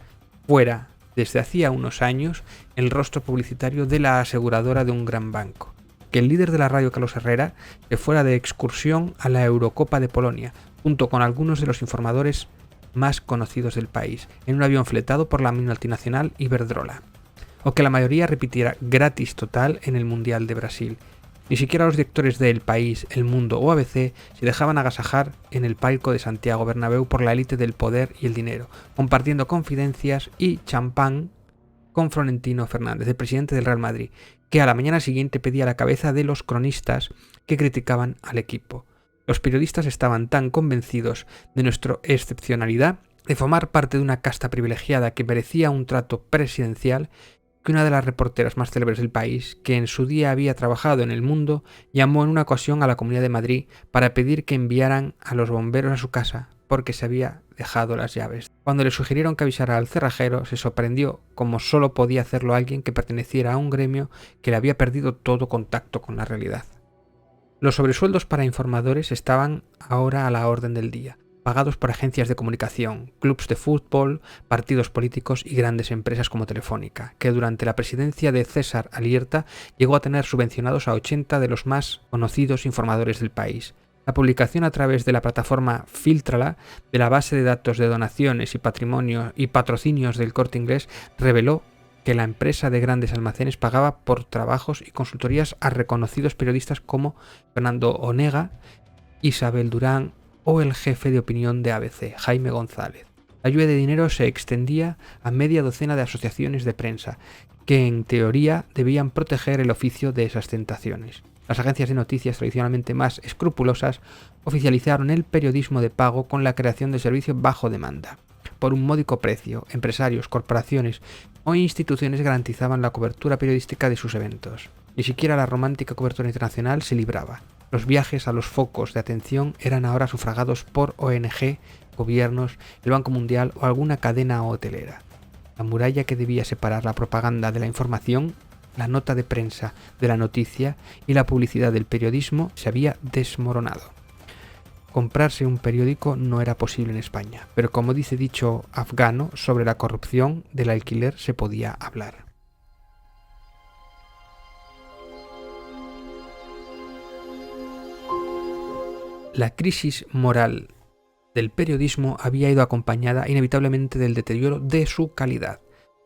fuera, desde hacía unos años, el rostro publicitario de la aseguradora de un gran banco. Que el líder de la radio, Carlos Herrera, se fuera de excursión a la Eurocopa de Polonia, junto con algunos de los informadores más conocidos del país, en un avión fletado por la multinacional Iberdrola. O que la mayoría repitiera gratis total en el Mundial de Brasil. Ni siquiera los directores de El País, El Mundo o ABC se dejaban agasajar en el palco de Santiago Bernabéu por la élite del poder y el dinero, compartiendo confidencias y champán con Florentino Fernández, el presidente del Real Madrid, que a la mañana siguiente pedía la cabeza de los cronistas que criticaban al equipo. Los periodistas estaban tan convencidos de nuestra excepcionalidad, de formar parte de una casta privilegiada que merecía un trato presidencial, que una de las reporteras más célebres del país, que en su día había trabajado en El Mundo, llamó en una ocasión a la Comunidad de Madrid para pedir que enviaran a los bomberos a su casa porque se había dejado las llaves. Cuando le sugirieron que avisara al cerrajero, se sorprendió como solo podía hacerlo alguien que perteneciera a un gremio que le había perdido todo contacto con la realidad. Los sobresueldos para informadores estaban ahora a la orden del día, pagados por agencias de comunicación, clubs de fútbol, partidos políticos y grandes empresas como Telefónica, que durante la presidencia de César Alierta llegó a tener subvencionados a 80 de los más conocidos informadores del país. La publicación a través de la plataforma Filtrala de la base de datos de donaciones y patrimonio y patrocinios del Corte Inglés reveló que la empresa de grandes almacenes pagaba por trabajos y consultorías a reconocidos periodistas como Fernando Onega, Isabel Durán o el jefe de opinión de ABC, Jaime González. La lluvia de dinero se extendía a media docena de asociaciones de prensa, que en teoría debían proteger el oficio de esas tentaciones. Las agencias de noticias tradicionalmente más escrupulosas oficializaron el periodismo de pago con la creación de servicios bajo demanda. Por un módico precio, empresarios, corporaciones o instituciones garantizaban la cobertura periodística de sus eventos. Ni siquiera la romántica cobertura internacional se libraba. Los viajes a los focos de atención eran ahora sufragados por ONG, gobiernos, el Banco Mundial o alguna cadena hotelera. La muralla que debía separar la propaganda de la información, la nota de prensa de la noticia y la publicidad del periodismo se había desmoronado. Comprarse un periódico no era posible en España, pero como dice dicho afgano, sobre la corrupción del alquiler se podía hablar. La crisis moral del periodismo había ido acompañada inevitablemente del deterioro de su calidad.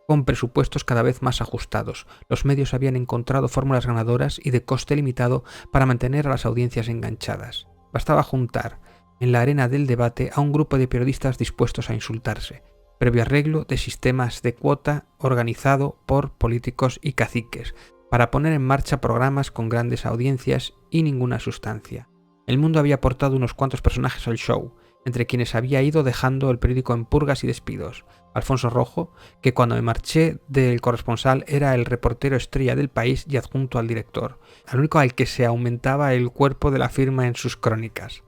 Con presupuestos cada vez más ajustados, los medios habían encontrado fórmulas ganadoras y de coste limitado para mantener a las audiencias enganchadas. Bastaba juntar en la arena del debate a un grupo de periodistas dispuestos a insultarse, previo arreglo de sistemas de cuota organizado por políticos y caciques, para poner en marcha programas con grandes audiencias y ninguna sustancia. El mundo había aportado unos cuantos personajes al show, entre quienes había ido dejando el periódico en purgas y despidos. Alfonso Rojo, que cuando me marché del corresponsal era el reportero estrella del País y adjunto al director, al único al que se aumentaba el cuerpo de la firma en sus crónicas.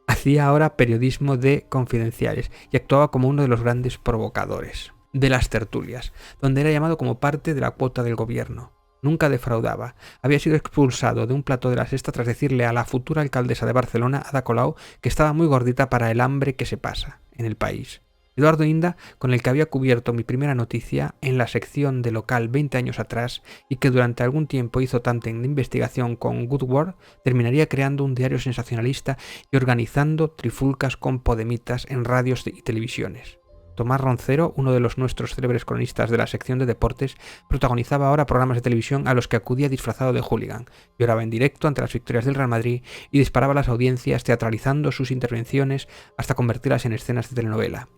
Hacía ahora periodismo de confidenciales y actuaba como uno de los grandes provocadores de las tertulias, donde era llamado como parte de la cuota del gobierno. Nunca defraudaba. Había sido expulsado de un plató de la Sexta tras decirle a la futura alcaldesa de Barcelona, Ada Colau, que estaba muy gordita para el hambre que se pasa en el país. Eduardo Inda, con el que había cubierto mi primera noticia en la sección de local 20 años atrás y que durante algún tiempo hizo tanto de investigación con Good Word, terminaría creando un diario sensacionalista y organizando trifulcas con podemitas en radios y televisiones. Tomás Roncero, uno de los nuestros célebres cronistas de la sección de deportes, protagonizaba ahora programas de televisión a los que acudía disfrazado de hooligan, lloraba en directo ante las victorias del Real Madrid y disparaba a las audiencias teatralizando sus intervenciones hasta convertirlas en escenas de telenovela.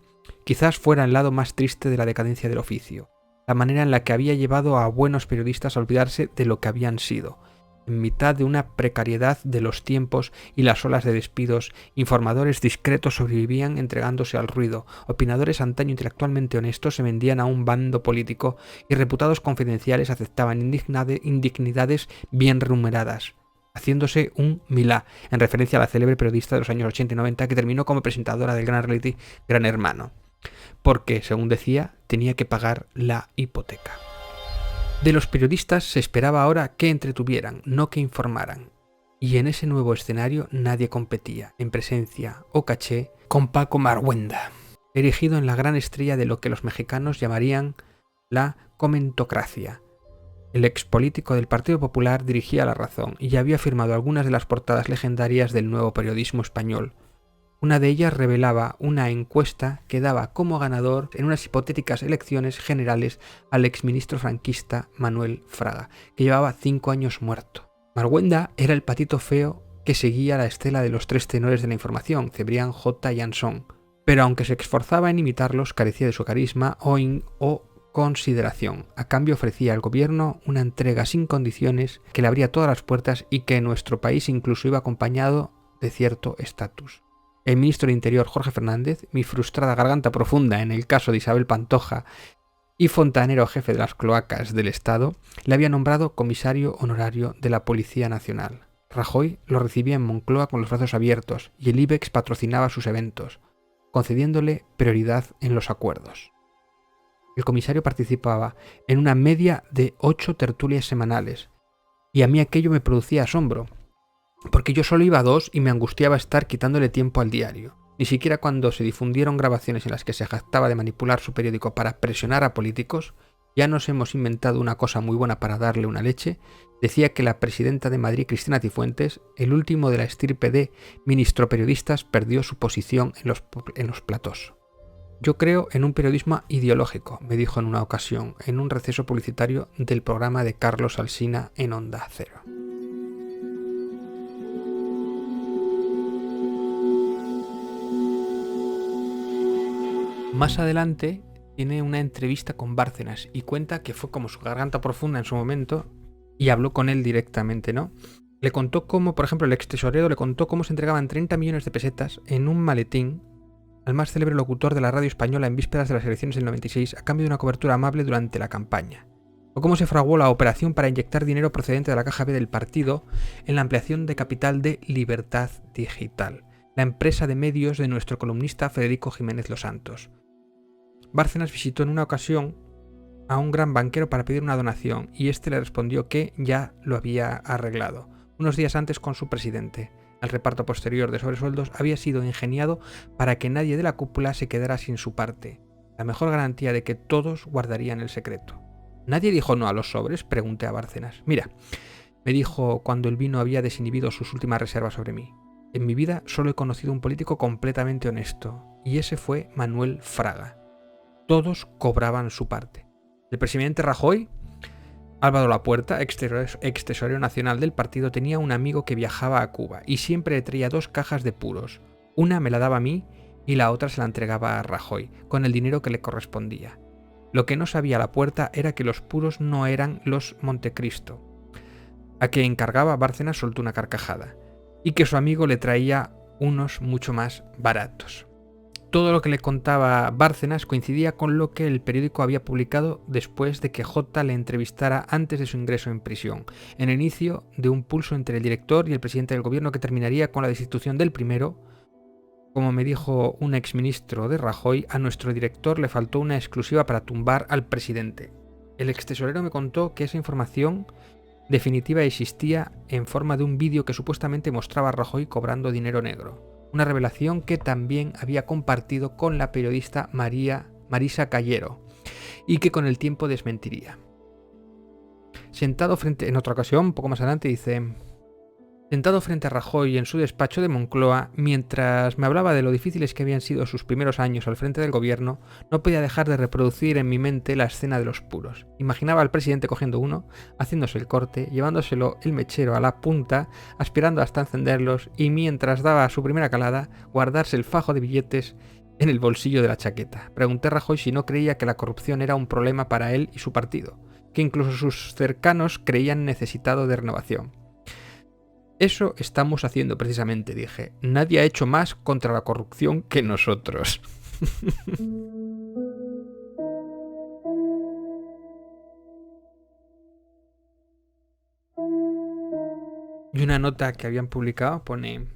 Quizás fuera el lado más triste de la decadencia del oficio, la manera en la que había llevado a buenos periodistas a olvidarse de lo que habían sido. En mitad de una precariedad de los tiempos y las olas de despidos, informadores discretos sobrevivían entregándose al ruido, opinadores antaño intelectualmente honestos se vendían a un bando político y reputados confidenciales aceptaban indignidades bien remuneradas, haciéndose un Milá, en referencia a la célebre periodista de los años 80 y 90 que terminó como presentadora del gran reality Gran Hermano, porque, según decía, tenía que pagar la hipoteca. De los periodistas se esperaba ahora que entretuvieran, no que informaran. Y en ese nuevo escenario nadie competía, en presencia o caché, con Paco Marhuenda, erigido en la gran estrella de lo que los mexicanos llamarían la comentocracia. El expolítico del Partido Popular dirigía La Razón y ya había firmado algunas de las portadas legendarias del nuevo periodismo español. Una de ellas revelaba una encuesta que daba como ganador en unas hipotéticas elecciones generales al exministro franquista Manuel Fraga, que llevaba 5 años muerto. Marhuenda era el patito feo que seguía la estela de los tres tenores de la información, Cebrián, J y Ansón, pero aunque se esforzaba en imitarlos, carecía de su carisma o consideración. A cambio ofrecía al gobierno una entrega sin condiciones que le abría todas las puertas y que en nuestro país incluso iba acompañado de cierto estatus. El ministro de Interior, Jorge Fernández, mi frustrada garganta profunda en el caso de Isabel Pantoja y fontanero jefe de las cloacas del Estado, le había nombrado comisario honorario de la Policía Nacional. Rajoy lo recibía en Moncloa con los brazos abiertos y el IBEX patrocinaba sus eventos, concediéndole prioridad en los acuerdos. El comisario participaba en una media de 8 tertulias semanales, y a mí aquello me producía asombro, porque yo solo iba a 2 y me angustiaba estar quitándole tiempo al diario. Ni siquiera cuando se difundieron grabaciones en las que se jactaba de manipular su periódico para presionar a políticos, ya nos hemos inventado una cosa muy buena para darle una leche, decía que la presidenta de Madrid, Cristina Cifuentes, el último de la estirpe de ministroperiodistas, perdió su posición en los platós. Yo creo en un periodismo ideológico, me dijo en una ocasión, en un receso publicitario del programa de Carlos Alsina en Onda Cero. Más adelante tiene una entrevista con Bárcenas y cuenta que fue como su garganta profunda en su momento y habló con él directamente, ¿no? Le contó cómo, por ejemplo, el ex tesorero le contó cómo se entregaban 30 millones de pesetas en un maletín al más célebre locutor de la radio española en vísperas de las elecciones del 96 a cambio de una cobertura amable durante la campaña. O cómo se fraguó la operación para inyectar dinero procedente de la caja B del partido en la ampliación de capital de Libertad Digital, la empresa de medios de nuestro columnista Federico Jiménez Los Santos. Bárcenas visitó en una ocasión a un gran banquero para pedir una donación y este le respondió que ya lo había arreglado. Unos días antes con su presidente. El reparto posterior de sobresueldos había sido ingeniado para que nadie de la cúpula se quedara sin su parte. La mejor garantía de que todos guardarían el secreto. ¿Nadie dijo no a los sobres?, pregunté a Bárcenas. Mira, me dijo cuando el vino había desinhibido sus últimas reservas sobre mí. En mi vida solo he conocido un político completamente honesto, y ese fue Manuel Fraga. Todos cobraban su parte. El presidente Rajoy, Álvaro Lapuerta, ex tesorero nacional del partido, tenía un amigo que viajaba a Cuba y siempre le traía 2 cajas de puros. Una me la daba a mí y la otra se la entregaba a Rajoy, con el dinero que le correspondía. Lo que no sabía Lapuerta era que los puros no eran los Montecristo. A que encargaba Bárcenas soltó una carcajada, y que su amigo le traía unos mucho más baratos. Todo lo que le contaba Bárcenas coincidía con lo que el periódico había publicado después de que J le entrevistara antes de su ingreso en prisión, en el inicio de un pulso entre el director y el presidente del gobierno que terminaría con la destitución del primero. Como me dijo un exministro de Rajoy, a nuestro director le faltó una exclusiva para tumbar al presidente. El extesorero me contó que esa información definitiva existía en forma de un vídeo que supuestamente mostraba a Rajoy cobrando dinero negro. Una revelación que también había compartido con la periodista Marisa Callero y que con el tiempo desmentiría. En otra ocasión, un poco más adelante, dice: sentado frente a Rajoy en su despacho de Moncloa, mientras me hablaba de lo difíciles que habían sido sus primeros años al frente del gobierno, no podía dejar de reproducir en mi mente la escena de los puros. Imaginaba al presidente cogiendo uno, haciéndose el corte, llevándoselo el mechero a la punta, aspirando hasta encenderlos y mientras daba su primera calada, guardarse el fajo de billetes en el bolsillo de la chaqueta. Pregunté a Rajoy si no creía que la corrupción era un problema para él y su partido, que incluso sus cercanos creían necesitado de renovación. Eso estamos haciendo precisamente, dije. Nadie ha hecho más contra la corrupción que nosotros. Y una nota que habían publicado pone: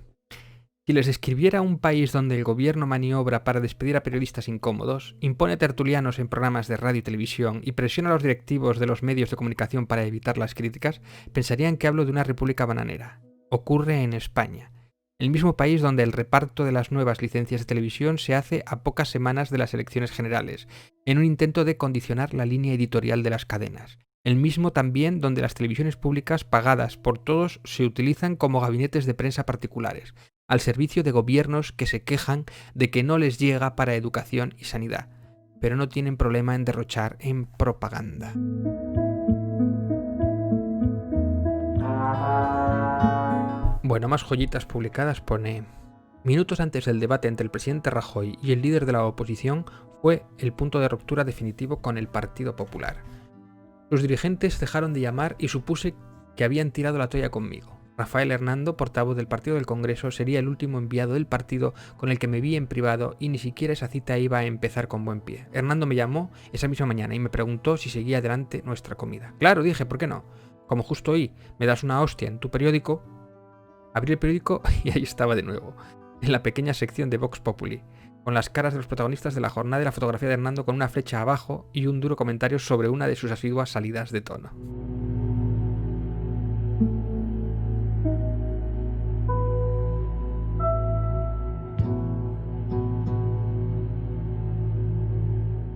si les escribiera un país donde el gobierno maniobra para despedir a periodistas incómodos, impone tertulianos en programas de radio y televisión y presiona a los directivos de los medios de comunicación para evitar las críticas, pensarían que hablo de una república bananera. Ocurre en España, el mismo país donde el reparto de las nuevas licencias de televisión se hace a pocas semanas de las elecciones generales, en un intento de condicionar la línea editorial de las cadenas. El mismo también donde las televisiones públicas pagadas por todos se utilizan como gabinetes de prensa particulares, al servicio de gobiernos que se quejan de que no les llega para educación y sanidad, pero no tienen problema en derrochar en propaganda. Bueno, más joyitas publicadas pone: minutos antes del debate entre el presidente Rajoy y el líder de la oposición fue el punto de ruptura definitivo con el Partido Popular. Sus dirigentes dejaron de llamar y supuse que habían tirado la toalla conmigo. Rafael Hernando, portavoz del Partido del Congreso, sería el último enviado del partido con el que me vi en privado y ni siquiera esa cita iba a empezar con buen pie. Hernando me llamó esa misma mañana y me preguntó si seguía adelante nuestra comida. Claro, dije, ¿por qué no? Como justo hoy me das una hostia en tu periódico. Abrí el periódico y ahí estaba de nuevo, en la pequeña sección de Vox Populi, con las caras de los protagonistas de la jornada y la fotografía de Hernando con una flecha abajo y un duro comentario sobre una de sus asiduas salidas de tono.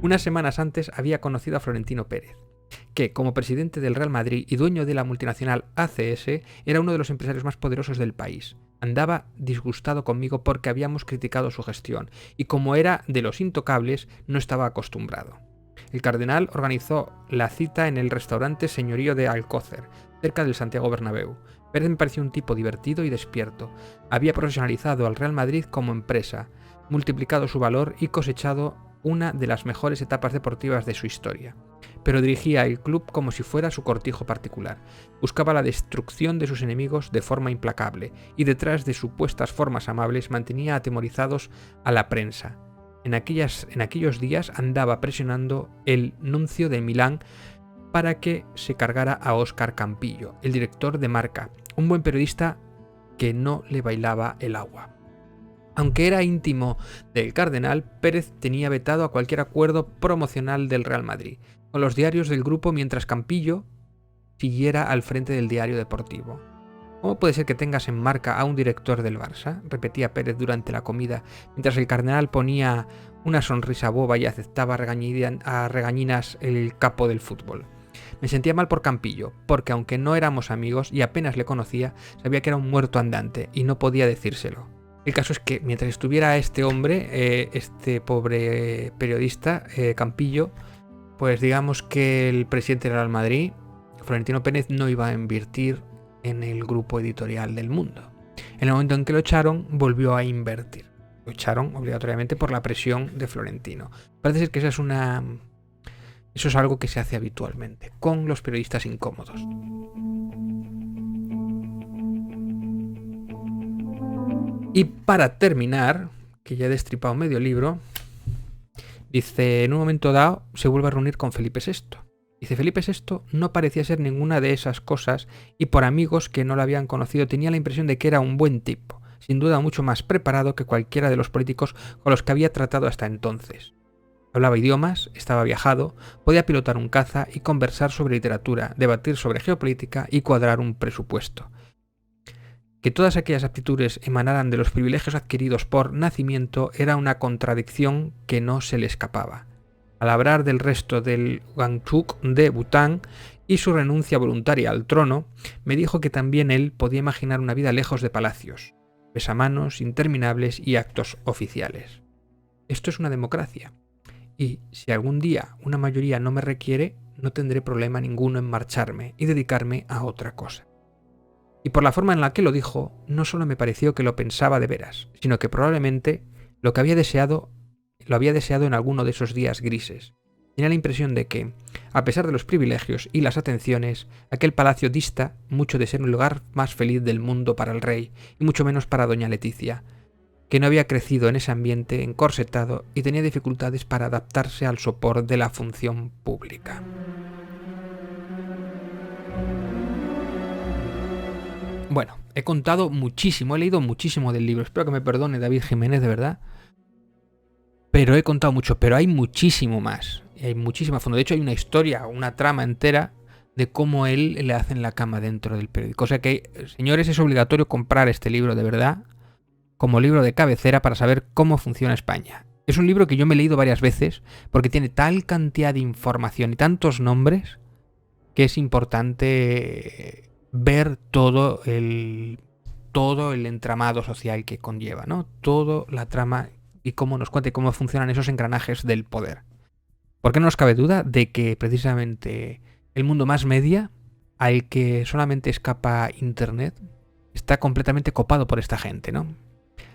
Unas semanas antes había conocido a Florentino Pérez, que, como presidente del Real Madrid y dueño de la multinacional ACS, era uno de los empresarios más poderosos del país. Andaba disgustado conmigo porque habíamos criticado su gestión, y como era de los intocables, no estaba acostumbrado. El cardenal organizó la cita en el restaurante Señorío de Alcócer, cerca del Santiago Bernabéu. Pérez me pareció un tipo divertido y despierto. Había profesionalizado al Real Madrid como empresa, multiplicado su valor y cosechado una de las mejores etapas deportivas de su historia, pero dirigía el club como si fuera su cortijo particular. Buscaba la destrucción de sus enemigos de forma implacable y detrás de supuestas formas amables mantenía atemorizados a la prensa. En aquellos días andaba presionando el nuncio de Milán para que se cargara a Óscar Campillo, el director de Marca, un buen periodista que no le bailaba el agua. Aunque era íntimo del cardenal, Pérez tenía vetado a cualquier acuerdo promocional del Real Madrid con los diarios del grupo mientras Campillo siguiera al frente del diario deportivo. ¿Cómo puede ser que tengas en Marca a un director del Barça?, repetía Pérez durante la comida, mientras el cardenal ponía una sonrisa boba y aceptaba a regañinas el capo del fútbol. Me sentía mal por Campillo, porque aunque no éramos amigos y apenas le conocía, sabía que era un muerto andante y no podía decírselo. El caso es que mientras estuviera este hombre, este pobre periodista, Campillo, pues digamos que el presidente del Real Madrid, Florentino Pérez, no iba a invertir en el grupo editorial del Mundo. En el momento en que lo echaron, volvió a invertir. Lo echaron obligatoriamente por la presión de Florentino. Parece ser que eso es algo que se hace habitualmente con los periodistas incómodos. Y para terminar, que ya he destripado medio libro, dice, en un momento dado se vuelve a reunir con Felipe VI. Dice, Felipe VI no parecía ser ninguna de esas cosas y por amigos que no lo habían conocido tenía la impresión de que era un buen tipo, sin duda mucho más preparado que cualquiera de los políticos con los que había tratado hasta entonces. Hablaba idiomas, estaba viajado, podía pilotar un caza y conversar sobre literatura, debatir sobre geopolítica y cuadrar un presupuesto. Que todas aquellas aptitudes emanaran de los privilegios adquiridos por nacimiento era una contradicción que no se le escapaba. Al hablar del resto del Wangchuk de Bután y su renuncia voluntaria al trono, me dijo que también él podía imaginar una vida lejos de palacios, besamanos interminables y actos oficiales. Esto es una democracia, y si algún día una mayoría no me requiere, no tendré problema ninguno en marcharme y dedicarme a otra cosa. Y por la forma en la que lo dijo, no solo me pareció que lo pensaba de veras, sino que probablemente lo había deseado en alguno de esos días grises. Tenía la impresión de que, a pesar de los privilegios y las atenciones, aquel palacio dista mucho de ser un lugar más feliz del mundo para el rey, y mucho menos para doña Leticia, que no había crecido en ese ambiente encorsetado y tenía dificultades para adaptarse al sopor de la función pública. Bueno, he contado muchísimo, he leído muchísimo del libro. Espero que me perdone David Jiménez, de verdad. Pero he contado mucho, pero hay muchísimo más. Hay muchísimo a fondo. De hecho, hay una historia, una trama entera de cómo él le hacen la cama dentro del periódico. O sea que, señores, es obligatorio comprar este libro, de verdad, como libro de cabecera para saber cómo funciona España. Es un libro que yo me he leído varias veces porque tiene tal cantidad de información y tantos nombres que es importante ver todo el entramado social que conlleva, ¿no? Toda la trama y cómo nos cuenta y cómo funcionan esos engranajes del poder. Porque no nos cabe duda de que precisamente el mundo más media, al que solamente escapa Internet, está completamente copado por esta gente, ¿no?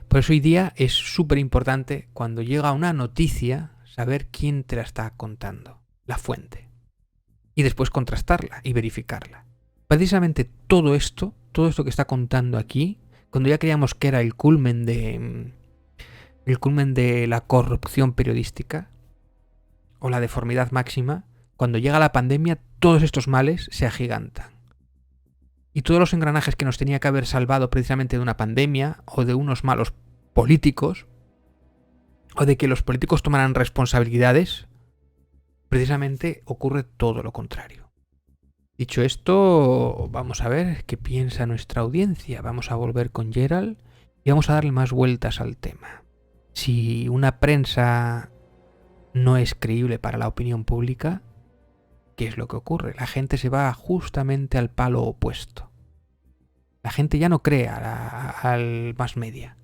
Por eso hoy día es súper importante cuando llega una noticia saber quién te la está contando, la fuente, y después contrastarla y verificarla. Precisamente todo esto que está contando aquí, cuando ya creíamos que era el culmen de la corrupción periodística o la deformidad máxima, cuando llega la pandemia, todos estos males se agigantan. Y todos los engranajes que nos tenía que haber salvado precisamente de una pandemia o de unos malos políticos o de que los políticos tomaran responsabilidades, precisamente ocurre todo lo contrario. Dicho esto, vamos a ver qué piensa nuestra audiencia. Vamos a volver con Gerald y vamos a darle más vueltas al tema. Si una prensa no es creíble para la opinión pública, ¿qué es lo que ocurre? La gente se va justamente al palo opuesto. La gente ya no cree al mass media.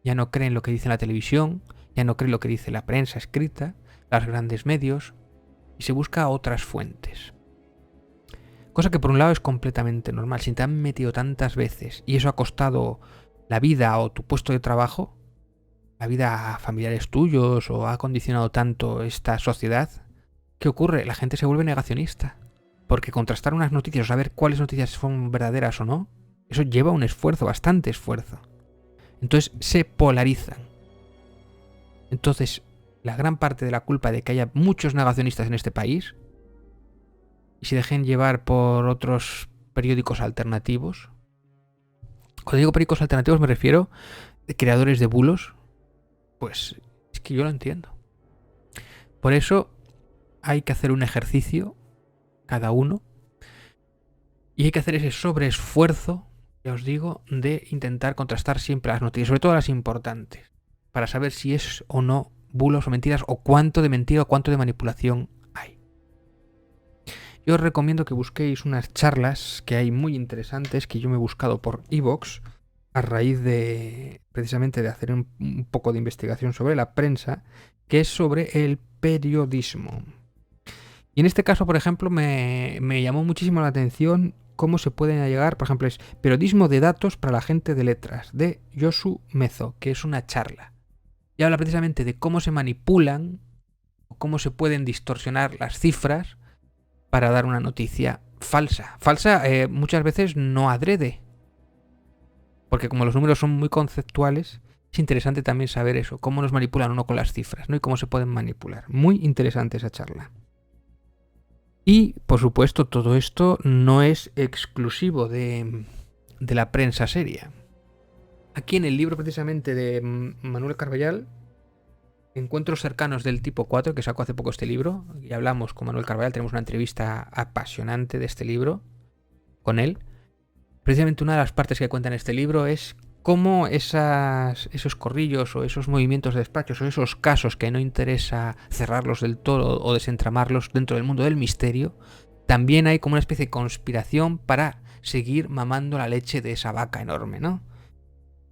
Ya no cree en lo que dice la televisión, ya no cree en lo que dice la prensa escrita, los grandes medios, y se busca otras fuentes. Cosa que por un lado es completamente normal. Si te han metido tantas veces y eso ha costado la vida o tu puesto de trabajo, la vida a familiares tuyos o ha condicionado tanto esta sociedad, ¿qué ocurre? La gente se vuelve negacionista. Porque contrastar unas noticias o saber cuáles noticias son verdaderas o no, eso lleva un esfuerzo, bastante esfuerzo. Entonces se polarizan. Entonces, la gran parte de la culpa de que haya muchos negacionistas en este país y se dejen llevar por otros periódicos alternativos. Cuando digo periódicos alternativos me refiero a creadores de bulos. Pues es que yo lo entiendo. Por eso hay que hacer un ejercicio cada uno y hay que hacer ese sobreesfuerzo, ya os digo, de intentar contrastar siempre las noticias, sobre todo las importantes, para saber si es o no bulos o mentiras o cuánto de mentira o cuánto de manipulación hay. Yo os recomiendo que busquéis unas charlas que hay muy interesantes que yo me he buscado por iVoox a raíz de precisamente de hacer un poco de investigación sobre la prensa, que es sobre el periodismo. Y en este caso, por ejemplo, me llamó muchísimo la atención cómo se pueden llegar, por ejemplo, es Periodismo de Datos para la Gente de Letras, de Josu Mezo, que es una charla. Y habla precisamente de cómo se manipulan o cómo se pueden distorsionar las cifras para dar una noticia falsa. Falsa muchas veces no adrede. Porque como los números son muy conceptuales, es interesante también saber eso, cómo nos manipulan uno con las cifras, ¿no? Y cómo se pueden manipular. Muy interesante esa charla. Y, por supuesto, todo esto no es exclusivo de la prensa seria. Aquí en el libro, precisamente, de Manuel Carballal, Encuentros cercanos del tipo 4, que sacó hace poco este libro, y hablamos con Manuel Carballal, tenemos una entrevista apasionante de este libro con él. Precisamente una de las partes que cuenta en este libro es cómo esos corrillos o esos movimientos de despachos o esos casos que no interesa cerrarlos del todo o desentramarlos dentro del mundo del misterio, también hay como una especie de conspiración para seguir mamando la leche de esa vaca enorme, ¿no?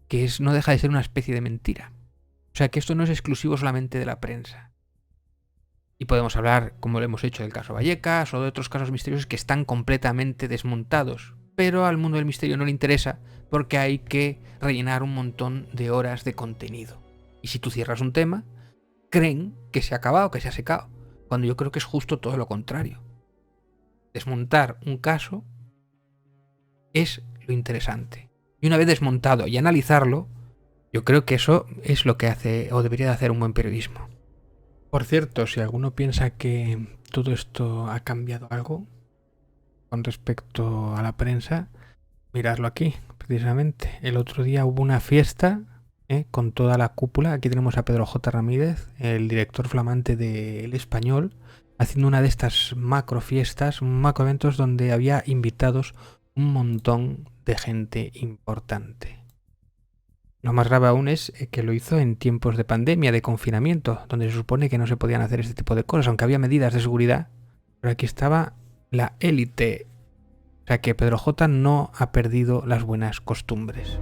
Que no deja de ser una especie de mentira. O sea que esto no es exclusivo solamente de la prensa. Y podemos hablar, como lo hemos hecho, del caso Vallecas o de otros casos misteriosos que están completamente desmontados. Pero al mundo del misterio no le interesa porque hay que rellenar un montón de horas de contenido. Y si tú cierras un tema, creen que se ha acabado, que se ha secado, cuando yo creo que es justo todo lo contrario. Desmontar un caso es lo interesante. Y una vez desmontado y analizarlo, yo creo que eso es lo que hace o debería de hacer un buen periodismo. Por cierto, si alguno piensa que todo esto ha cambiado algo con respecto a la prensa, miradlo aquí, precisamente. El otro día hubo una fiesta con toda la cúpula. Aquí tenemos a Pedro J. Ramírez, el director flamante de El Español, haciendo una de estas macro fiestas, macro eventos donde había invitados un montón de gente importante. Lo más grave aún es que lo hizo en tiempos de pandemia, de confinamiento, donde se supone que no se podían hacer este tipo de cosas, aunque había medidas de seguridad. Pero aquí estaba la élite. O sea que Pedro J. no ha perdido las buenas costumbres.